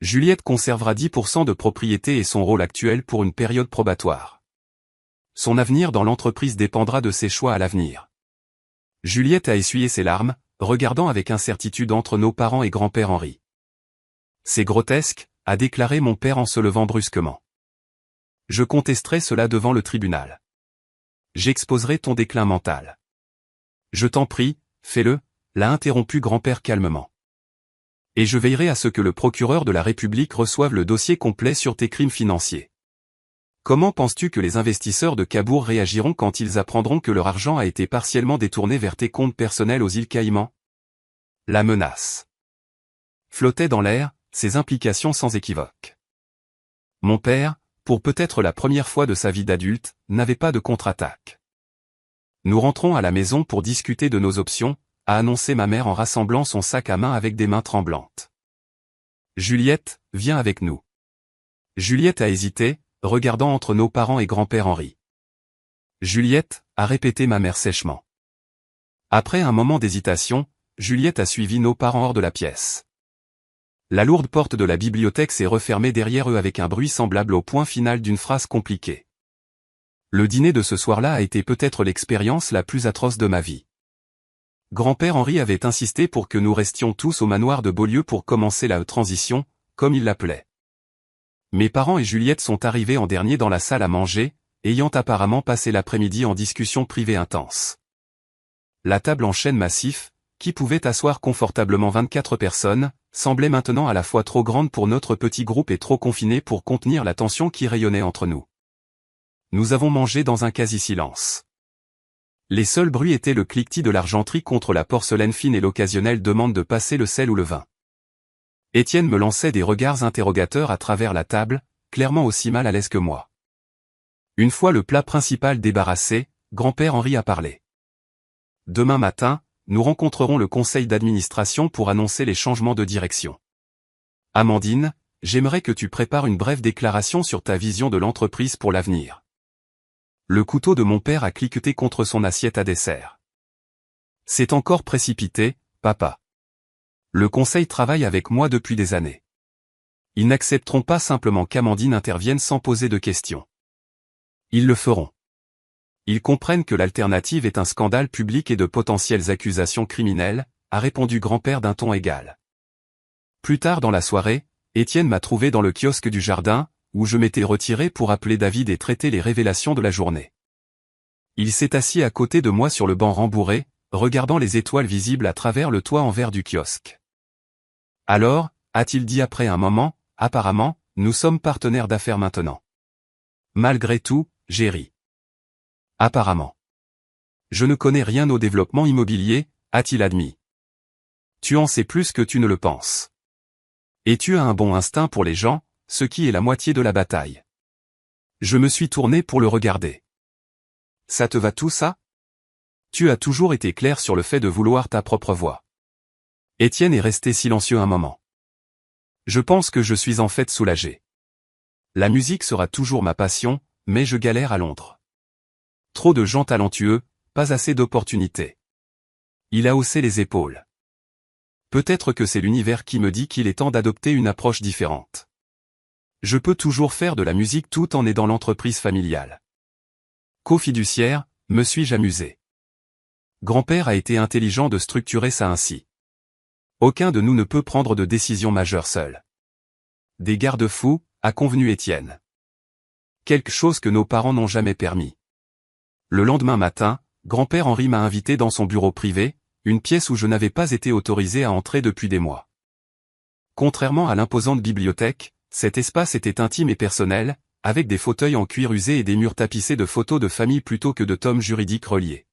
Speaker 1: Juliette conservera 10% de propriété et son rôle actuel pour une période probatoire. Son avenir dans l'entreprise dépendra de ses choix à l'avenir. Juliette a essuyé ses larmes, regardant avec incertitude entre nos parents et grand-père Henri. C'est grotesque, a déclaré mon père en se levant brusquement. Je contesterai cela devant le tribunal. J'exposerai ton déclin mental. Je t'en prie, fais-le, l'a interrompu grand-père calmement. Et je veillerai à ce que le procureur de la République reçoive le dossier complet sur tes crimes financiers. Comment penses-tu que les investisseurs de Cabourg réagiront quand ils apprendront que leur argent a été partiellement détourné vers tes comptes personnels aux îles Caïmans? La menace flottait dans l'air, ses implications sans équivoque. Mon père, pour peut-être la première fois de sa vie d'adulte, n'avait pas de contre-attaque. Nous rentrons à la maison pour discuter de nos options, a annoncé ma mère en rassemblant son sac à main avec des mains tremblantes. Juliette, viens avec nous. Juliette a hésité, regardant entre nos parents et grand-père Henri. Juliette, a répété ma mère sèchement. Après un moment d'hésitation, Juliette a suivi nos parents hors de la pièce. La lourde porte de la bibliothèque s'est refermée derrière eux avec un bruit semblable au point final d'une phrase compliquée. Le dîner de ce soir-là a été peut-être l'expérience la plus atroce de ma vie. Grand-père Henri avait insisté pour que nous restions tous au manoir de Beaulieu pour commencer la transition, comme il l'appelait. Mes parents et Juliette sont arrivés en dernier dans la salle à manger, ayant apparemment passé l'après-midi en discussion privée intense. La table en chêne massif, qui pouvait asseoir confortablement 24 personnes, semblait maintenant à la fois trop grande pour notre petit groupe et trop confinée pour contenir la tension qui rayonnait entre nous. Nous avons mangé dans un quasi-silence. Les seuls bruits étaient le cliquetis de l'argenterie contre la porcelaine fine et l'occasionnelle demande de passer le sel ou le vin. Étienne me lançait des regards interrogateurs à travers la table, clairement aussi mal à l'aise que moi. Une fois le plat principal débarrassé, grand-père Henri a parlé. Demain matin, nous rencontrerons le conseil d'administration pour annoncer les changements de direction. Amandine, j'aimerais que tu prépares une brève déclaration sur ta vision de l'entreprise pour l'avenir. Le couteau de mon père a cliqueté contre son assiette à dessert. C'est encore précipité, papa. Le conseil travaille avec moi depuis des années. Ils n'accepteront pas simplement qu'Amandine intervienne sans poser de questions. Ils le feront. Ils comprennent que l'alternative est un scandale public et de potentielles accusations criminelles, a répondu grand-père d'un ton égal. Plus tard dans la soirée, Étienne m'a trouvé dans le kiosque du jardin, où je m'étais retiré pour appeler David et traiter les révélations de la journée. Il s'est assis à côté de moi sur le banc rembourré, regardant les étoiles visibles à travers le toit en verre du kiosque. Alors, a-t-il dit après un moment, apparemment, nous sommes partenaires d'affaires maintenant. Malgré tout, j'ai ri. Apparemment. Je ne connais rien au développement immobilier, a-t-il admis. Tu en sais plus que tu ne le penses. Et tu as un bon instinct pour les gens, ce qui est la moitié de la bataille. Je me suis tourné pour le regarder. Ça te va tout ça? Tu as toujours été clair sur le fait de vouloir ta propre voie. Étienne est resté silencieux un moment. Je pense que je suis en fait soulagé. La musique sera toujours ma passion, mais je galère à Londres. Trop de gens talentueux, pas assez d'opportunités. Il a haussé les épaules. Peut-être que c'est l'univers qui me dit qu'il est temps d'adopter une approche différente. Je peux toujours faire de la musique tout en aidant l'entreprise familiale. Co-fiduciaire, me suis-je amusé. Grand-père a été intelligent de structurer ça ainsi. Aucun de nous ne peut prendre de décision majeure seul. Des garde-fous, a convenu Étienne. Quelque chose que nos parents n'ont jamais permis. Le lendemain matin, grand-père Henri m'a invité dans son bureau privé, une pièce où je n'avais pas été autorisé à entrer depuis des mois. Contrairement à l'imposante bibliothèque, cet espace était intime et personnel, avec des fauteuils en cuir usé et des murs tapissés de photos de famille plutôt que de tomes juridiques reliés.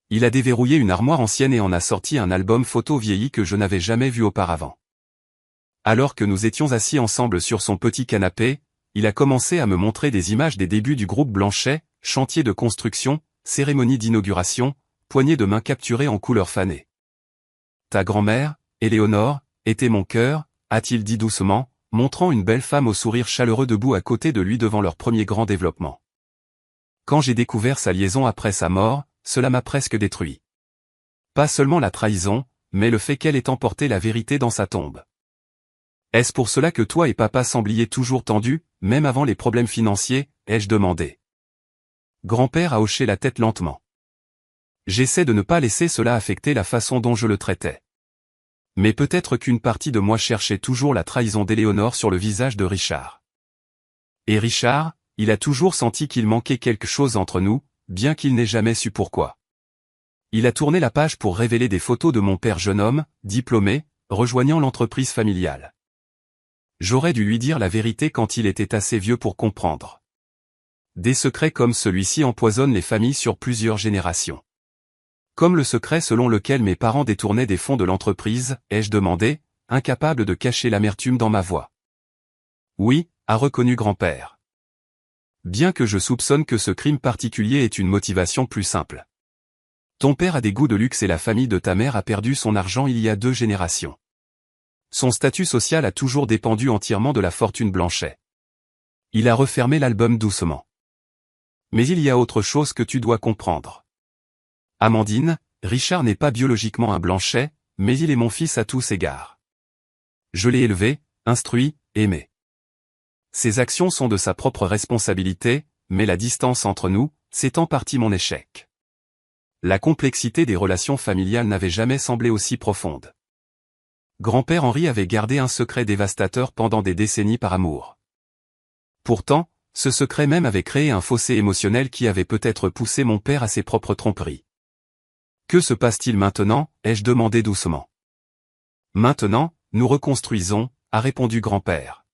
Speaker 1: Il a déverrouillé une armoire ancienne et en a sorti un album photo vieilli que je n'avais jamais vu auparavant. Alors que nous étions assis ensemble sur son petit canapé, il a commencé à me montrer des images des débuts du groupe Blanchet, chantier de construction, cérémonie d'inauguration, poignées de main capturées en couleur fanée. Ta grand-mère, Éléonore, était mon cœur, a-t-il dit doucement, montrant une belle femme au sourire chaleureux debout à côté de lui devant leur premier grand développement. Quand j'ai découvert sa liaison après sa mort, cela m'a presque détruit. Pas seulement la trahison, mais le fait qu'elle ait emporté la vérité dans sa tombe. Est-ce pour cela que toi et papa sembliez toujours tendus, même avant les problèmes financiers, ai-je demandé. Grand-père a hoché la tête lentement. J'essaie de ne pas laisser cela affecter la façon dont je le traitais. Mais peut-être qu'une partie de moi cherchait toujours la trahison d'Éléonore sur le visage de Richard. Et Richard, il a toujours senti qu'il manquait quelque chose entre nous, bien qu'il n'ait jamais su pourquoi. Il a tourné la page pour révéler des photos de mon père jeune homme, diplômé, rejoignant l'entreprise familiale. J'aurais dû lui dire la vérité quand il était assez vieux pour comprendre. Des secrets comme celui-ci empoisonnent les familles sur plusieurs générations. Comme le secret selon lequel mes parents détournaient des fonds de l'entreprise, ai-je demandé, incapable de cacher l'amertume dans ma voix. Oui, a reconnu grand-père. Bien que je soupçonne que ce crime particulier ait une motivation plus simple. Ton père a des goûts de luxe et la famille de ta mère a perdu son argent il y a 2 générations. Son statut social a toujours dépendu entièrement de la fortune Blanchet. Il a refermé l'album doucement. Mais il y a autre chose que tu dois comprendre. Amandine, Richard n'est pas biologiquement un Blanchet, mais il est mon fils à tous égards. Je l'ai élevé, instruit, aimé. Ses actions sont de sa propre responsabilité, mais la distance entre nous, c'est en partie mon échec. La complexité des relations familiales n'avait jamais semblé aussi profonde. Grand-père Henri avait gardé un secret dévastateur pendant des décennies par amour. Pourtant, ce secret même avait créé un fossé émotionnel qui avait peut-être poussé mon père à ses propres tromperies. Que se passe-t-il maintenant, ai-je demandé doucement. Maintenant, nous reconstruisons, a répondu grand-père.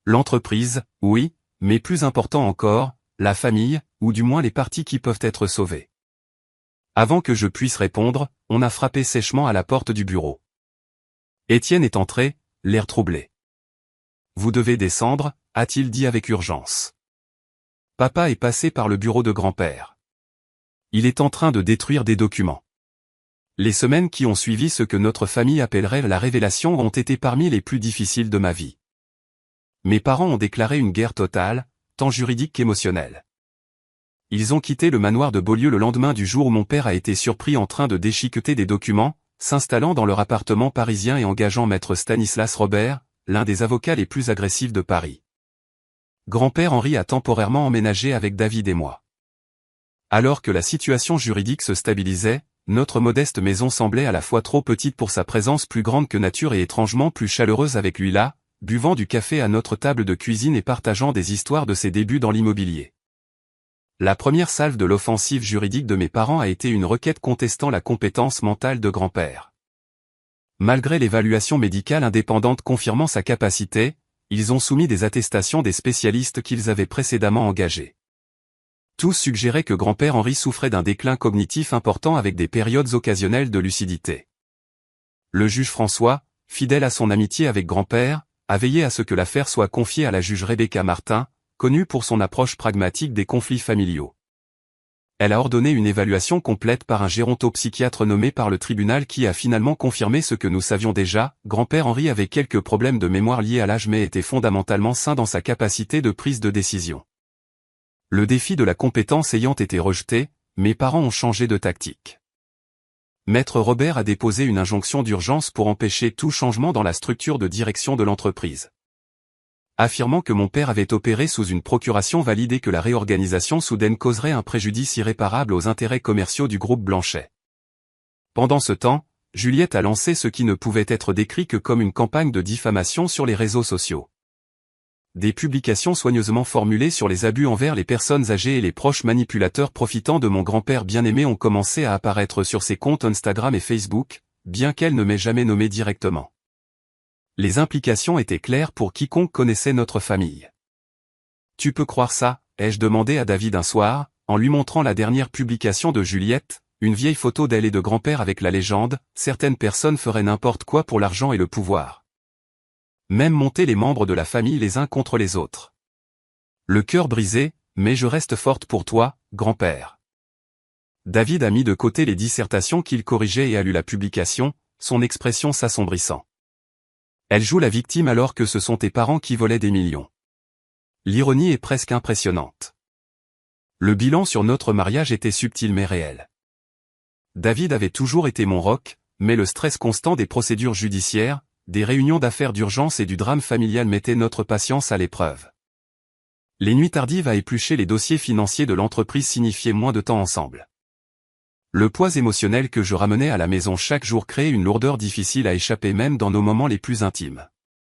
Speaker 1: L'entreprise, oui, mais plus important encore, la famille, ou du moins les parties qui peuvent être sauvées. Avant que je puisse répondre, on a frappé sèchement à la porte du bureau. Étienne est entré, l'air troublé. Vous devez descendre, a-t-il dit avec urgence. Papa est passé par le bureau de grand-père. Il est en train de détruire des documents. Les semaines qui ont suivi ce que notre famille appellerait la révélation ont été parmi les plus difficiles de ma vie. Mes parents ont déclaré une guerre totale, tant juridique qu'émotionnelle. Ils ont quitté le manoir de Beaulieu le lendemain du jour où mon père a été surpris en train de déchiqueter des documents, s'installant dans leur appartement parisien et engageant maître Stanislas Robert, l'un des avocats les plus agressifs de Paris. Grand-père Henri a temporairement emménagé avec David et moi. Alors que la situation juridique se stabilisait, notre modeste maison semblait à la fois trop petite pour sa présence plus grande que nature et étrangement plus chaleureuse avec lui là, buvant du café à notre table de cuisine et partageant des histoires de ses débuts dans l'immobilier. La première salve de l'offensive juridique de mes parents a été une requête contestant la compétence mentale de grand-père. Malgré l'évaluation médicale indépendante confirmant sa capacité, ils ont soumis des attestations des spécialistes qu'ils avaient précédemment engagés. Tous suggéraient que grand-père Henri souffrait d'un déclin cognitif important avec des périodes occasionnelles de lucidité. Le juge François, fidèle à son amitié avec grand-père, a veillé à ce que l'affaire soit confiée à la juge Rebecca Martin, connue pour son approche pragmatique des conflits familiaux. Elle a ordonné une évaluation complète par un gérontopsychiatre nommé par le tribunal qui a finalement confirmé ce que nous savions déjà, grand-père Henri avait quelques problèmes de mémoire liés à l'âge mais était fondamentalement sain dans sa capacité de prise de décision. Le défi de la compétence ayant été rejeté, mes parents ont changé de tactique. Maître Robert a déposé une injonction d'urgence pour empêcher tout changement dans la structure de direction de l'entreprise. Affirmant que mon père avait opéré sous une procuration valide et que la réorganisation soudaine causerait un préjudice irréparable aux intérêts commerciaux du groupe Blanchet. Pendant ce temps, Juliette a lancé ce qui ne pouvait être décrit que comme une campagne de diffamation sur les réseaux sociaux. Des publications soigneusement formulées sur les abus envers les personnes âgées et les proches manipulateurs profitant de mon grand-père bien-aimé ont commencé à apparaître sur ses comptes Instagram et Facebook, bien qu'elle ne m'ait jamais nommé directement. Les implications étaient claires pour quiconque connaissait notre famille. « Tu peux croire ça ?» ai-je demandé à David un soir, en lui montrant la dernière publication de Juliette, une vieille photo d'elle et de grand-père avec la légende « Certaines personnes feraient n'importe quoi pour l'argent et le pouvoir. Même monter les membres de la famille les uns contre les autres. Le cœur brisé, mais je reste forte pour toi, grand-père. » David a mis de côté les dissertations qu'il corrigeait et a lu la publication, son expression s'assombrissant. « Elle joue la victime alors que ce sont tes parents qui volaient des millions. » L'ironie est presque impressionnante. Le bilan sur notre mariage était subtil mais réel. David avait toujours été mon roc, mais le stress constant des procédures judiciaires, des réunions d'affaires d'urgence et du drame familial mettaient notre patience à l'épreuve. Les nuits tardives à éplucher les dossiers financiers de l'entreprise signifiaient moins de temps ensemble. Le poids émotionnel que je ramenais à la maison chaque jour créait une lourdeur difficile à échapper même dans nos moments les plus intimes.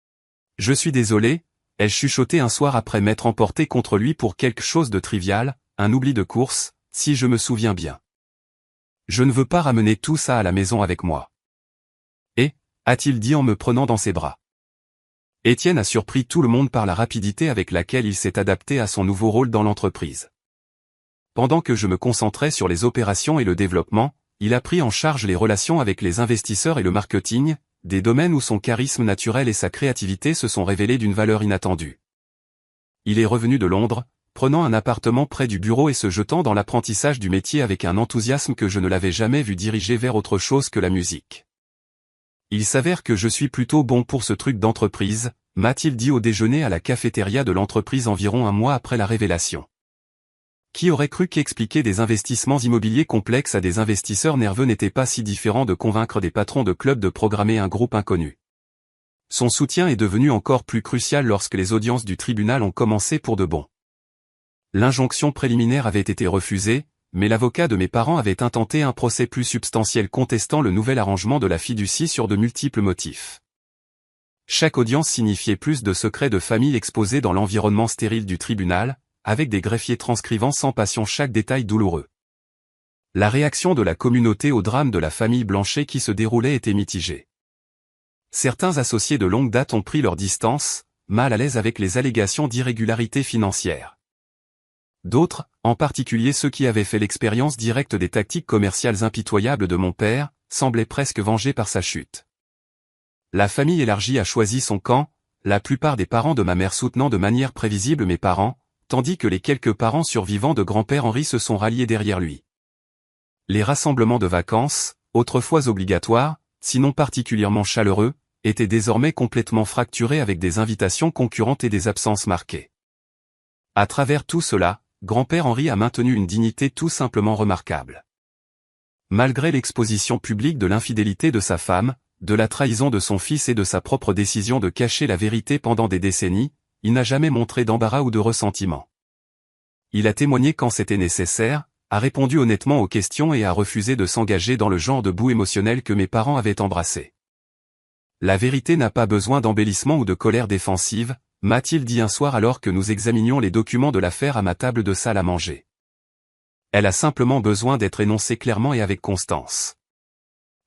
Speaker 1: « Je suis désolé », ai-je chuchoté un soir après m'être emporté contre lui pour quelque chose de trivial, un oubli de course, si je me souviens bien. Je ne veux pas ramener tout ça à la maison avec moi. Et, a-t-il dit en me prenant dans ses bras. Étienne a surpris tout le monde par la rapidité avec laquelle il s'est adapté à son nouveau rôle dans l'entreprise. Pendant que je me concentrais sur les opérations et le développement, il a pris en charge les relations avec les investisseurs et le marketing, des domaines où son charisme naturel et sa créativité se sont révélés d'une valeur inattendue. Il est revenu de Londres, prenant un appartement près du bureau et se jetant dans l'apprentissage du métier avec un enthousiasme que je ne l'avais jamais vu diriger vers autre chose que la musique. Il s'avère que je suis plutôt bon pour ce truc d'entreprise, m'a-t-il dit au déjeuner à la cafétéria de l'entreprise environ un mois après la révélation. Qui aurait cru qu'expliquer des investissements immobiliers complexes à des investisseurs nerveux n'était pas si différent de convaincre des patrons de clubs de programmer un groupe inconnu. Son soutien est devenu encore plus crucial lorsque les audiences du tribunal ont commencé pour de bon. L'injonction préliminaire avait été refusée, mais l'avocat de mes parents avait intenté un procès plus substantiel contestant le nouvel arrangement de la fiducie sur de multiples motifs. Chaque audience signifiait plus de secrets de famille exposés dans l'environnement stérile du tribunal, avec des greffiers transcrivant sans passion chaque détail douloureux. La réaction de la communauté au drame de la famille Blanchet qui se déroulait était mitigée. Certains associés de longue date ont pris leur distance, mal à l'aise avec les allégations d'irrégularité financière. D'autres, en particulier ceux qui avaient fait l'expérience directe des tactiques commerciales impitoyables de mon père, semblaient presque vengés par sa chute. La famille élargie a choisi son camp, la plupart des parents de ma mère soutenant de manière prévisible mes parents, tandis que les quelques parents survivants de grand-père Henri se sont ralliés derrière lui. Les rassemblements de vacances, autrefois obligatoires, sinon particulièrement chaleureux, étaient désormais complètement fracturés avec des invitations concurrentes et des absences marquées. À travers tout cela, grand-père Henri a maintenu une dignité tout simplement remarquable. Malgré l'exposition publique de l'infidélité de sa femme, de la trahison de son fils et de sa propre décision de cacher la vérité pendant des décennies, il n'a jamais montré d'embarras ou de ressentiment. Il a témoigné quand c'était nécessaire, a répondu honnêtement aux questions et a refusé de s'engager dans le genre de boue émotionnelle que mes parents avaient embrassé. La vérité n'a pas besoin d'embellissement ou de colère défensive, m'a-t-il dit un soir alors que nous examinions les documents de l'affaire à ma table de salle à manger. Elle a simplement besoin d'être énoncée clairement et avec constance.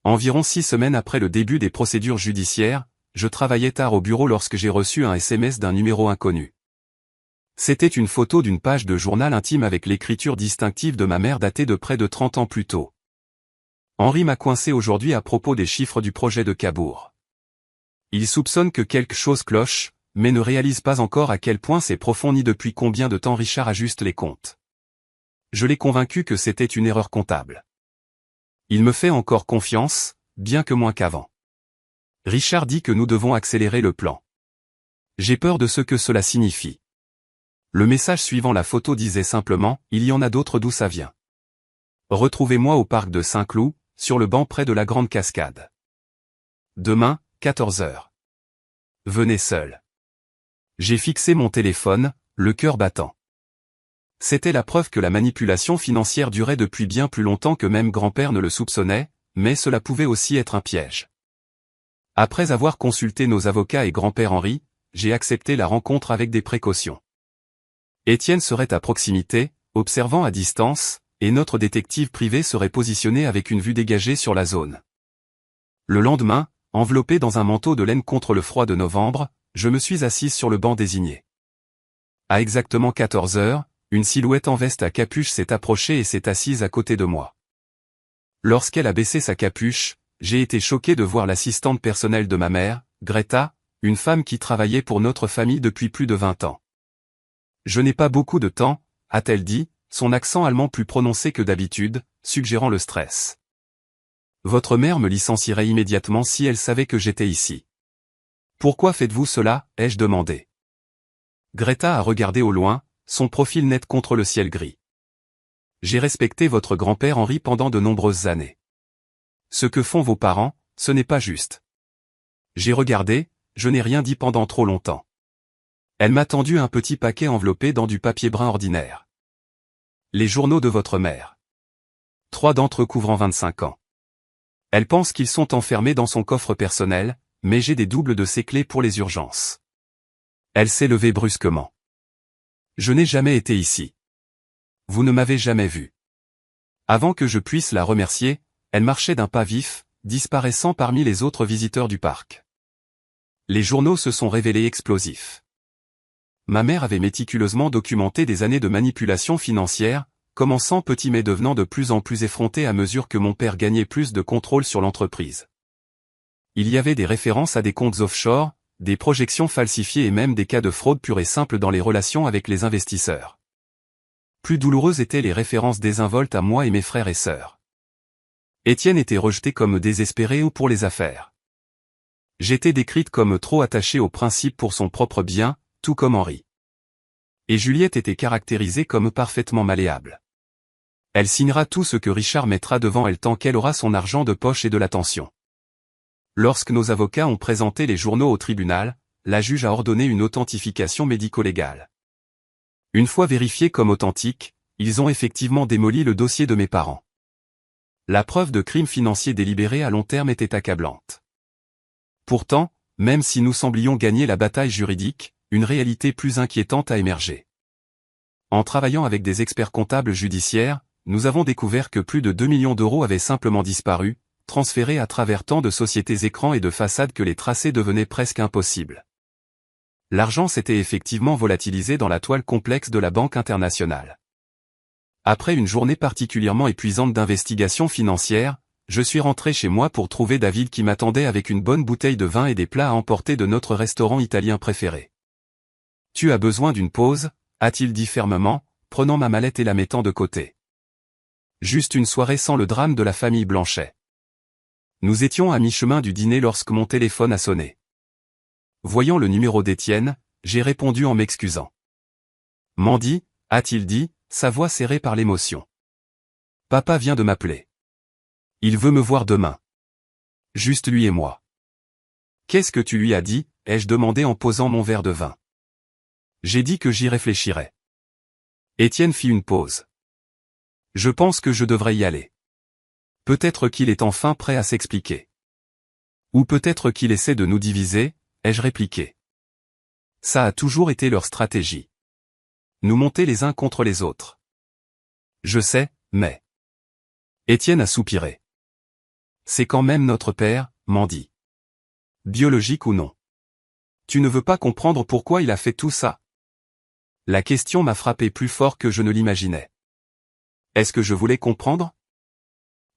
Speaker 1: Environ 6 semaines après le début des procédures judiciaires, je travaillais tard au bureau lorsque j'ai reçu un SMS d'un numéro inconnu. C'était une photo d'une page de journal intime avec l'écriture distinctive de ma mère datée de près de 30 ans plus tôt. Henri m'a coincé aujourd'hui à propos des chiffres du projet de Cabourg. Il soupçonne que quelque chose cloche, mais ne réalise pas encore à quel point c'est profond ni depuis combien de temps Richard ajuste les comptes. Je l'ai convaincu que c'était une erreur comptable. Il me fait encore confiance, bien que moins qu'avant. Richard dit que nous devons accélérer le plan. J'ai peur de ce que cela signifie. Le message suivant la photo disait simplement « Il y en a d'autres d'où ça vient. Retrouvez-moi au parc de Saint-Cloud, sur le banc près de la Grande Cascade. Demain, 14h. Venez seul. » J'ai fixé mon téléphone, le cœur battant. C'était la preuve que la manipulation financière durait depuis bien plus longtemps que même grand-père ne le soupçonnait, mais cela pouvait aussi être un piège. Après avoir consulté nos avocats et grand-père Henri, j'ai accepté la rencontre avec des précautions. Étienne serait à proximité, observant à distance, et notre détective privé serait positionné avec une vue dégagée sur la zone. Le lendemain, enveloppé dans un manteau de laine contre le froid de novembre, je me suis assise sur le banc désigné. À exactement 14 heures, une silhouette en veste à capuche s'est approchée et s'est assise à côté de moi. Lorsqu'elle a baissé sa capuche, j'ai été choqué de voir l'assistante personnelle de ma mère, Greta, une femme qui travaillait pour notre famille depuis plus de 20 ans. Je n'ai pas beaucoup de temps, a-t-elle dit, son accent allemand plus prononcé que d'habitude, suggérant le stress. Votre mère me licencierait immédiatement si elle savait que j'étais ici. Pourquoi faites-vous cela, ai-je demandé. Greta a regardé au loin, son profil net contre le ciel gris. J'ai respecté votre grand-père Henri pendant de nombreuses années. Ce que font vos parents, ce n'est pas juste. J'ai regardé, je n'ai rien dit pendant trop longtemps. Elle m'a tendu un petit paquet enveloppé dans du papier brun ordinaire. Les journaux de votre mère. 3 d'entre eux couvrant 25 ans. Elle pense qu'ils sont enfermés dans son coffre personnel, mais j'ai des doubles de ses clés pour les urgences. Elle s'est levée brusquement. Je n'ai jamais été ici. Vous ne m'avez jamais vu. Avant que je puisse la remercier, elle marchait d'un pas vif, disparaissant parmi les autres visiteurs du parc. Les journaux se sont révélés explosifs. Ma mère avait méticuleusement documenté des années de manipulation financière, commençant petit mais devenant de plus en plus effrontée à mesure que mon père gagnait plus de contrôle sur l'entreprise. Il y avait des références à des comptes offshore, des projections falsifiées et même des cas de fraude pure et simple dans les relations avec les investisseurs. Plus douloureuses étaient les références désinvoltes à moi et mes frères et sœurs. Étienne était rejeté comme désespéré ou pour les affaires. J'étais décrite comme trop attachée aux principes pour son propre bien, tout comme Henri. Et Juliette était caractérisée comme parfaitement malléable. Elle signera tout ce que Richard mettra devant elle tant qu'elle aura son argent de poche et de l'attention. Lorsque nos avocats ont présenté les journaux au tribunal, la juge a ordonné une authentification médico-légale. Une fois vérifiés comme authentiques, ils ont effectivement démoli le dossier de mes parents. La preuve de crime financier délibéré à long terme était accablante. Pourtant, même si nous semblions gagner la bataille juridique, une réalité plus inquiétante a émergé. En travaillant avec des experts comptables judiciaires, nous avons découvert que plus de 2 millions d'euros avaient simplement disparu, transférés à travers tant de sociétés écrans et de façades que les tracer devenaient presque impossibles. L'argent s'était effectivement volatilisé dans la toile complexe de la Banque internationale. Après une journée particulièrement épuisante d'investigation financière, je suis rentré chez moi pour trouver David qui m'attendait avec une bonne bouteille de vin et des plats à emporter de notre restaurant italien préféré. Tu as besoin d'une pause, a-t-il dit fermement, prenant ma mallette et la mettant de côté. Juste une soirée sans le drame de la famille Blanchet. Nous étions à mi-chemin du dîner lorsque mon téléphone a sonné. Voyant le numéro d'Étienne, j'ai répondu en m'excusant. Mandy, a-t-il dit, sa voix serrée par l'émotion. Papa vient de m'appeler. Il veut me voir demain. Juste lui et moi. Qu'est-ce que tu lui as dit, ai-je demandé en posant mon verre de vin. J'ai dit que j'y réfléchirais. Étienne fit une pause. Je pense que je devrais y aller. Peut-être qu'il est enfin prêt à s'expliquer. Ou peut-être qu'il essaie de nous diviser, ai-je répliqué. Ça a toujours été leur stratégie. Nous monter les uns contre les autres. Je sais, mais... Étienne a soupiré. C'est quand même notre père, Mandy. Biologique ou non. Tu ne veux pas comprendre pourquoi il a fait tout ça? La question m'a frappé plus fort que je ne l'imaginais. Est-ce que je voulais comprendre?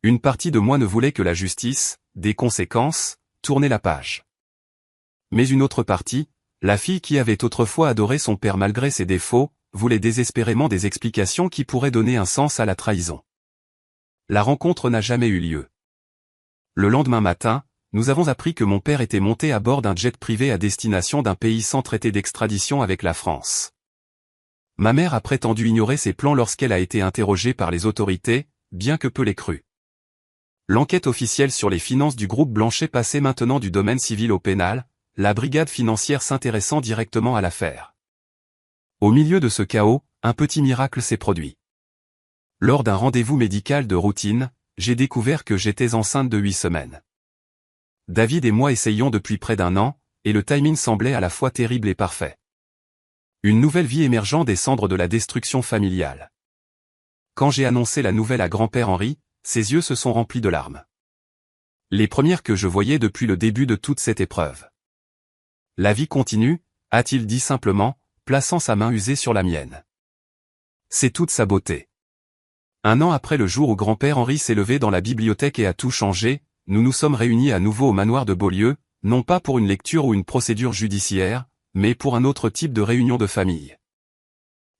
Speaker 1: Une partie de moi ne voulait que la justice, des conséquences, tourner la page. Mais une autre partie, la fille qui avait autrefois adoré son père malgré ses défauts, voulait désespérément des explications qui pourraient donner un sens à la trahison. La rencontre n'a jamais eu lieu. Le lendemain matin, nous avons appris que mon père était monté à bord d'un jet privé à destination d'un pays sans traité d'extradition avec la France. Ma mère a prétendu ignorer ses plans lorsqu'elle a été interrogée par les autorités, bien que peu l'ait cru. L'enquête officielle sur les finances du groupe Blanchet passait maintenant du domaine civil au pénal, la brigade financière s'intéressant directement à l'affaire. Au milieu de ce chaos, un petit miracle s'est produit. Lors d'un rendez-vous médical de routine, j'ai découvert que j'étais enceinte de 8 semaines. David et moi essayions depuis près d'un an, et le timing semblait à la fois terrible et parfait. Une nouvelle vie émergeant des cendres de la destruction familiale. Quand j'ai annoncé la nouvelle à grand-père Henri, ses yeux se sont remplis de larmes. Les premières que je voyais depuis le début de toute cette épreuve. La vie continue, a-t-il dit simplement, plaçant sa main usée sur la mienne. C'est toute sa beauté. Un an après le jour où grand-père Henri s'est levé dans la bibliothèque et a tout changé, nous nous sommes réunis à nouveau au manoir de Beaulieu, non pas pour une lecture ou une procédure judiciaire, mais pour un autre type de réunion de famille.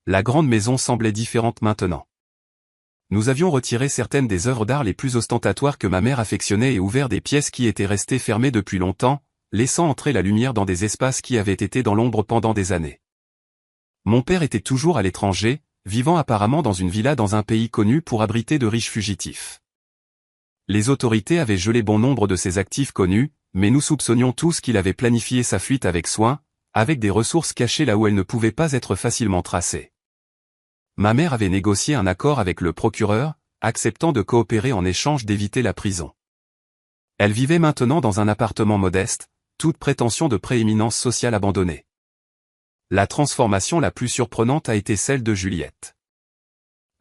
Speaker 1: La grande maison semblait différente maintenant. Nous avions retiré certaines des œuvres d'art les plus ostentatoires que ma mère affectionnait et ouvert des pièces qui étaient restées fermées depuis longtemps, laissant entrer la lumière dans des espaces qui avaient été dans l'ombre pendant des années. Mon père était toujours à l'étranger, vivant apparemment dans une villa dans un pays connu pour abriter de riches fugitifs. Les autorités avaient gelé bon nombre de ses actifs connus, mais nous soupçonnions tous qu'il avait planifié sa fuite avec soin, avec des ressources cachées là où elles ne pouvaient pas être facilement tracées. Ma mère avait négocié un accord avec le procureur, acceptant de coopérer en échange d'éviter la prison. Elle vivait maintenant dans un appartement modeste, toute prétention de prééminence sociale abandonnée. La transformation la plus surprenante a été celle de Juliette.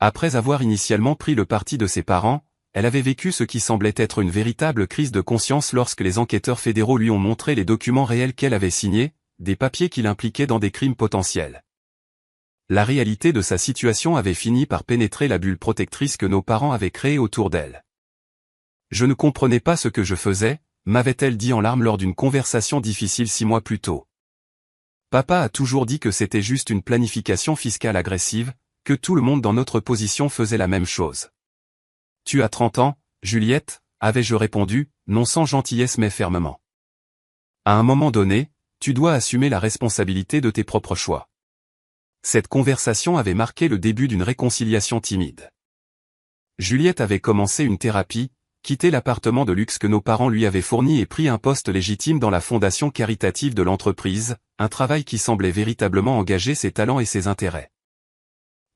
Speaker 1: Après avoir initialement pris le parti de ses parents, elle avait vécu ce qui semblait être une véritable crise de conscience lorsque les enquêteurs fédéraux lui ont montré les documents réels qu'elle avait signés, des papiers qui l'impliquaient dans des crimes potentiels. La réalité de sa situation avait fini par pénétrer la bulle protectrice que nos parents avaient créée autour d'elle. Je ne comprenais pas ce que je faisais, m'avait-elle dit en larmes lors d'une conversation difficile 6 mois plus tôt. Papa a toujours dit que c'était juste une planification fiscale agressive, que tout le monde dans notre position faisait la même chose. Tu as 30 ans, Juliette, avais-je répondu, non sans gentillesse mais fermement. À un moment donné, tu dois assumer la responsabilité de tes propres choix. Cette conversation avait marqué le début d'une réconciliation timide. Juliette avait commencé une thérapie, quitté l'appartement de luxe que nos parents lui avaient fourni et pris un poste légitime dans la fondation caritative de l'entreprise, un travail qui semblait véritablement engager ses talents et ses intérêts.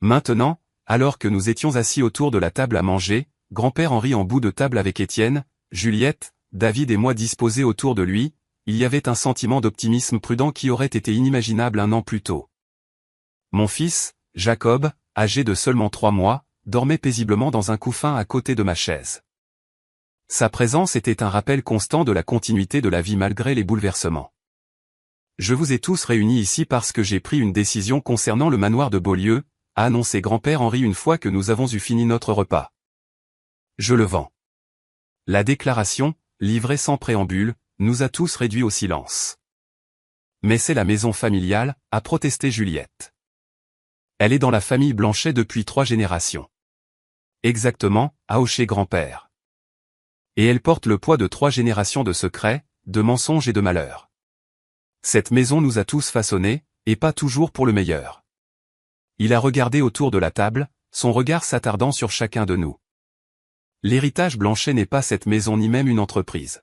Speaker 1: Maintenant, alors que nous étions assis autour de la table à manger, grand-père Henri en bout de table avec Étienne, Juliette, David et moi disposés autour de lui, il y avait un sentiment d'optimisme prudent qui aurait été inimaginable un an plus tôt. Mon fils, Jacob, âgé de seulement 3 mois, dormait paisiblement dans un couffin à côté de ma chaise. Sa présence était un rappel constant de la continuité de la vie malgré les bouleversements. Je vous ai tous réunis ici parce que j'ai pris une décision concernant le manoir de Beaulieu, a annoncé grand-père Henri une fois que nous avons eu fini notre repas. Je le vends. La déclaration, livrée sans préambule, nous a tous réduits au silence. Mais c'est la maison familiale, a protesté Juliette. Elle est dans la famille Blanchet depuis 3 générations. Exactement, a hoché grand-père. Et elle porte le poids de 3 générations de secrets, de mensonges et de malheurs. Cette maison nous a tous façonnés, et pas toujours pour le meilleur. Il a regardé autour de la table, son regard s'attardant sur chacun de nous. L'héritage Blanchet n'est pas cette maison ni même une entreprise.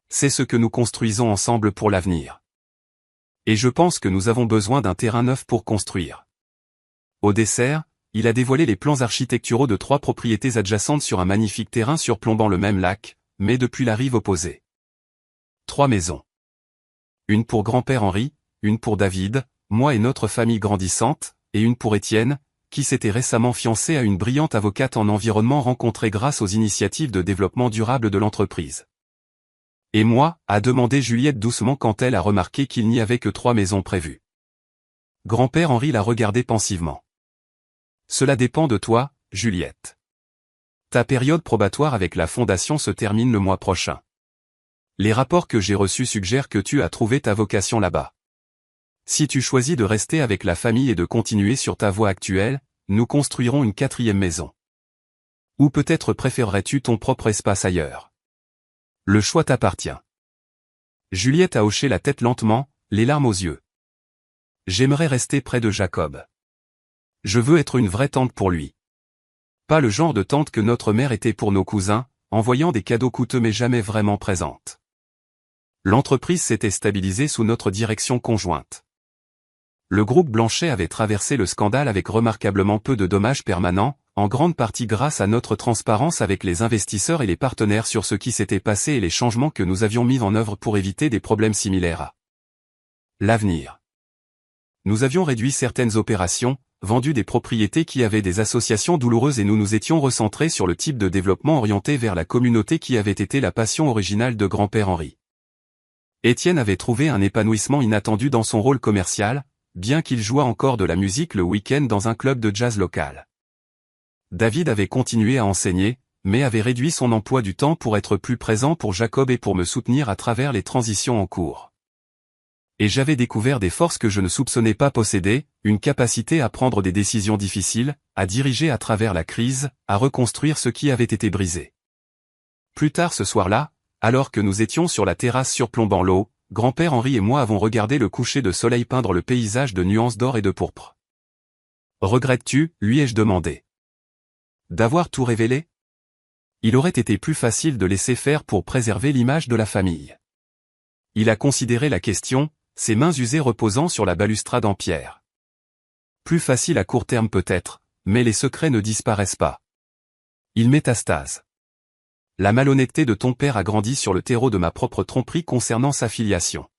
Speaker 1: C'est ce que nous construisons ensemble pour l'avenir. Et je pense que nous avons besoin d'un terrain neuf pour construire. Au dessert, il a dévoilé les plans architecturaux de 3 propriétés adjacentes sur un magnifique terrain surplombant le même lac, mais depuis la rive opposée. 3 maisons. Une pour grand-père Henri, une pour David, moi et notre famille grandissante, et une pour Étienne, qui s'était récemment fiancé à une brillante avocate en environnement rencontrée grâce aux initiatives de développement durable de l'entreprise. Et moi, a demandé Juliette doucement quand elle a remarqué qu'il n'y avait que 3 maisons prévues. Grand-père Henri l'a regardé pensivement. Cela dépend de toi, Juliette. Ta période probatoire avec la fondation se termine le mois prochain. Les rapports que j'ai reçus suggèrent que tu as trouvé ta vocation là-bas. Si tu choisis de rester avec la famille et de continuer sur ta voie actuelle, nous construirons une 4e maison. Ou peut-être préférerais-tu ton propre espace ailleurs. Le choix t'appartient. Juliette a hoché la tête lentement, les larmes aux yeux. J'aimerais rester près de Jacob. Je veux être une vraie tante pour lui. Pas le genre de tante que notre mère était pour nos cousins, envoyant des cadeaux coûteux mais jamais vraiment présente. L'entreprise s'était stabilisée sous notre direction conjointe. Le groupe Blanchet avait traversé le scandale avec remarquablement peu de dommages permanents, en grande partie grâce à notre transparence avec les investisseurs et les partenaires sur ce qui s'était passé et les changements que nous avions mis en œuvre pour éviter des problèmes similaires à l'avenir. Nous avions réduit certaines opérations, vendu des propriétés qui avaient des associations douloureuses et nous nous étions recentrés sur le type de développement orienté vers la communauté qui avait été la passion originale de grand-père Henri. Étienne avait trouvé un épanouissement inattendu dans son rôle commercial, bien qu'il jouât encore de la musique le week-end dans un club de jazz local. David avait continué à enseigner, mais avait réduit son emploi du temps pour être plus présent pour Jacob et pour me soutenir à travers les transitions en cours. Et j'avais découvert des forces que je ne soupçonnais pas posséder, une capacité à prendre des décisions difficiles, à diriger à travers la crise, à reconstruire ce qui avait été brisé. Plus tard ce soir-là, alors que nous étions sur la terrasse surplombant l'eau, grand-père Henri et moi avons regardé le coucher de soleil peindre le paysage de nuances d'or et de pourpre. « Regrettes-tu, lui ai-je demandé, d'avoir tout révélé ? Il aurait été plus facile de laisser faire pour préserver l'image de la famille. » Il a considéré la question, ses mains usées reposant sur la balustrade en pierre. Plus facile à court terme peut-être, mais les secrets ne disparaissent pas. Ils métastasent. La malhonnêteté de ton père a grandi sur le terreau de ma propre tromperie concernant sa filiation.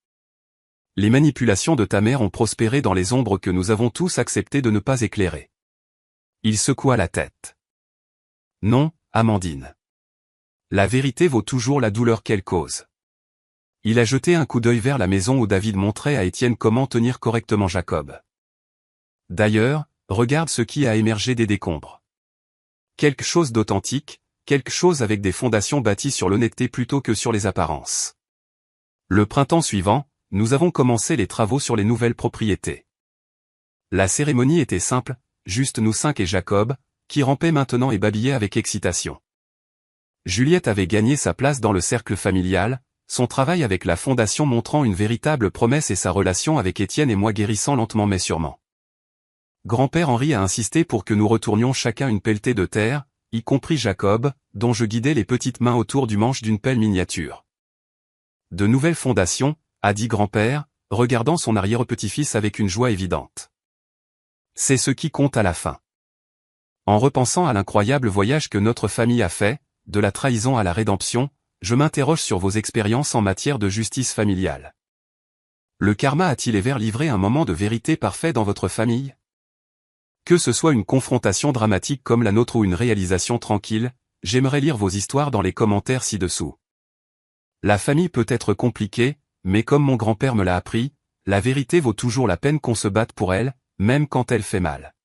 Speaker 1: Les manipulations de ta mère ont prospéré dans les ombres que nous avons tous accepté de ne pas éclairer. Il secoua la tête. Non, Amandine. La vérité vaut toujours la douleur qu'elle cause. Il a jeté un coup d'œil vers la maison où David montrait à Étienne comment tenir correctement Jacob. D'ailleurs, regarde ce qui a émergé des décombres. Quelque chose d'authentique, quelque chose avec des fondations bâties sur l'honnêteté plutôt que sur les apparences. Le printemps suivant, nous avons commencé les travaux sur les nouvelles propriétés. La cérémonie était simple, juste nous 5 et Jacob, qui rampait maintenant et babillait avec excitation. Juliette avait gagné sa place dans le cercle familial, son travail avec la fondation montrant une véritable promesse et sa relation avec Étienne et moi guérissant lentement mais sûrement. Grand-père Henri a insisté pour que nous retournions chacun une pelletée de terre, y compris Jacob, dont je guidais les petites mains autour du manche d'une pelle miniature. De nouvelles fondations, a dit grand-père, regardant son arrière-petit-fils avec une joie évidente. C'est ce qui compte à la fin. En repensant à l'incroyable voyage que notre famille a fait, de la trahison à la rédemption, je m'interroge sur vos expériences en matière de justice familiale. Le karma a-t-il livré un moment de vérité parfait dans votre famille ? Que ce soit une confrontation dramatique comme la nôtre ou une réalisation tranquille, j'aimerais lire vos histoires dans les commentaires ci-dessous. La famille peut être compliquée, mais comme mon grand-père me l'a appris, la vérité vaut toujours la peine qu'on se batte pour elle, même quand elle fait mal.